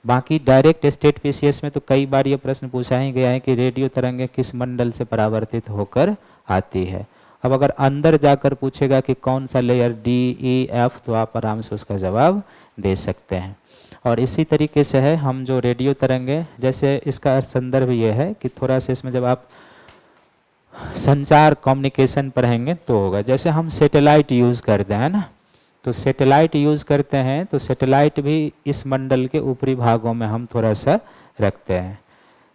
बाकी डायरेक्ट स्टेट पीसीएस में तो कई बार ये प्रश्न पूछा ही गया है कि रेडियो तरंगें किस मंडल से परावर्तित होकर आती है। अब अगर अंदर जाकर पूछेगा कि कौन सा लेयर, डी, ई, एफ, तो आप आराम से उसका जवाब दे सकते हैं। और इसी तरीके से है हम जो रेडियो तरंगें, जैसे इसका संदर्भ ये है कि थोड़ा सा इसमें जब आप संचार कम्युनिकेशन पढ़ेंगे तो होगा। जैसे हम सैटेलाइट यूज़ करते हैं ना, तो सैटेलाइट यूज़ करते हैं तो सैटेलाइट भी इस मंडल के ऊपरी भागों में हम थोड़ा सा रखते हैं।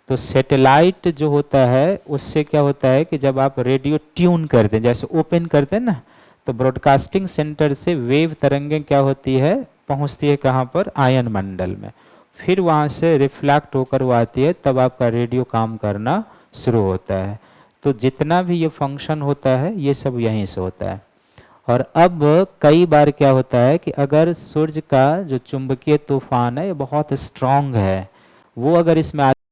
तो सैटेलाइट जो होता है उससे क्या होता है कि जब आप रेडियो ट्यून करते हैं, जैसे ओपन करते हैं ना, तो ब्रॉडकास्टिंग सेंटर से वेव तरंगें क्या होती है, पहुंचती है कहाँ पर, आयन मंडल में। फिर वहाँ से रिफ्लेक्ट होकर वो आती है, तब आपका रेडियो काम करना शुरू होता है। तो जितना भी ये फंक्शन होता है ये सब यहीं से होता है। और अब कई बार क्या होता है कि अगर सूर्य का जो चुंबकीय तूफान है ये बहुत स्ट्रांग है, वो अगर इसमें आ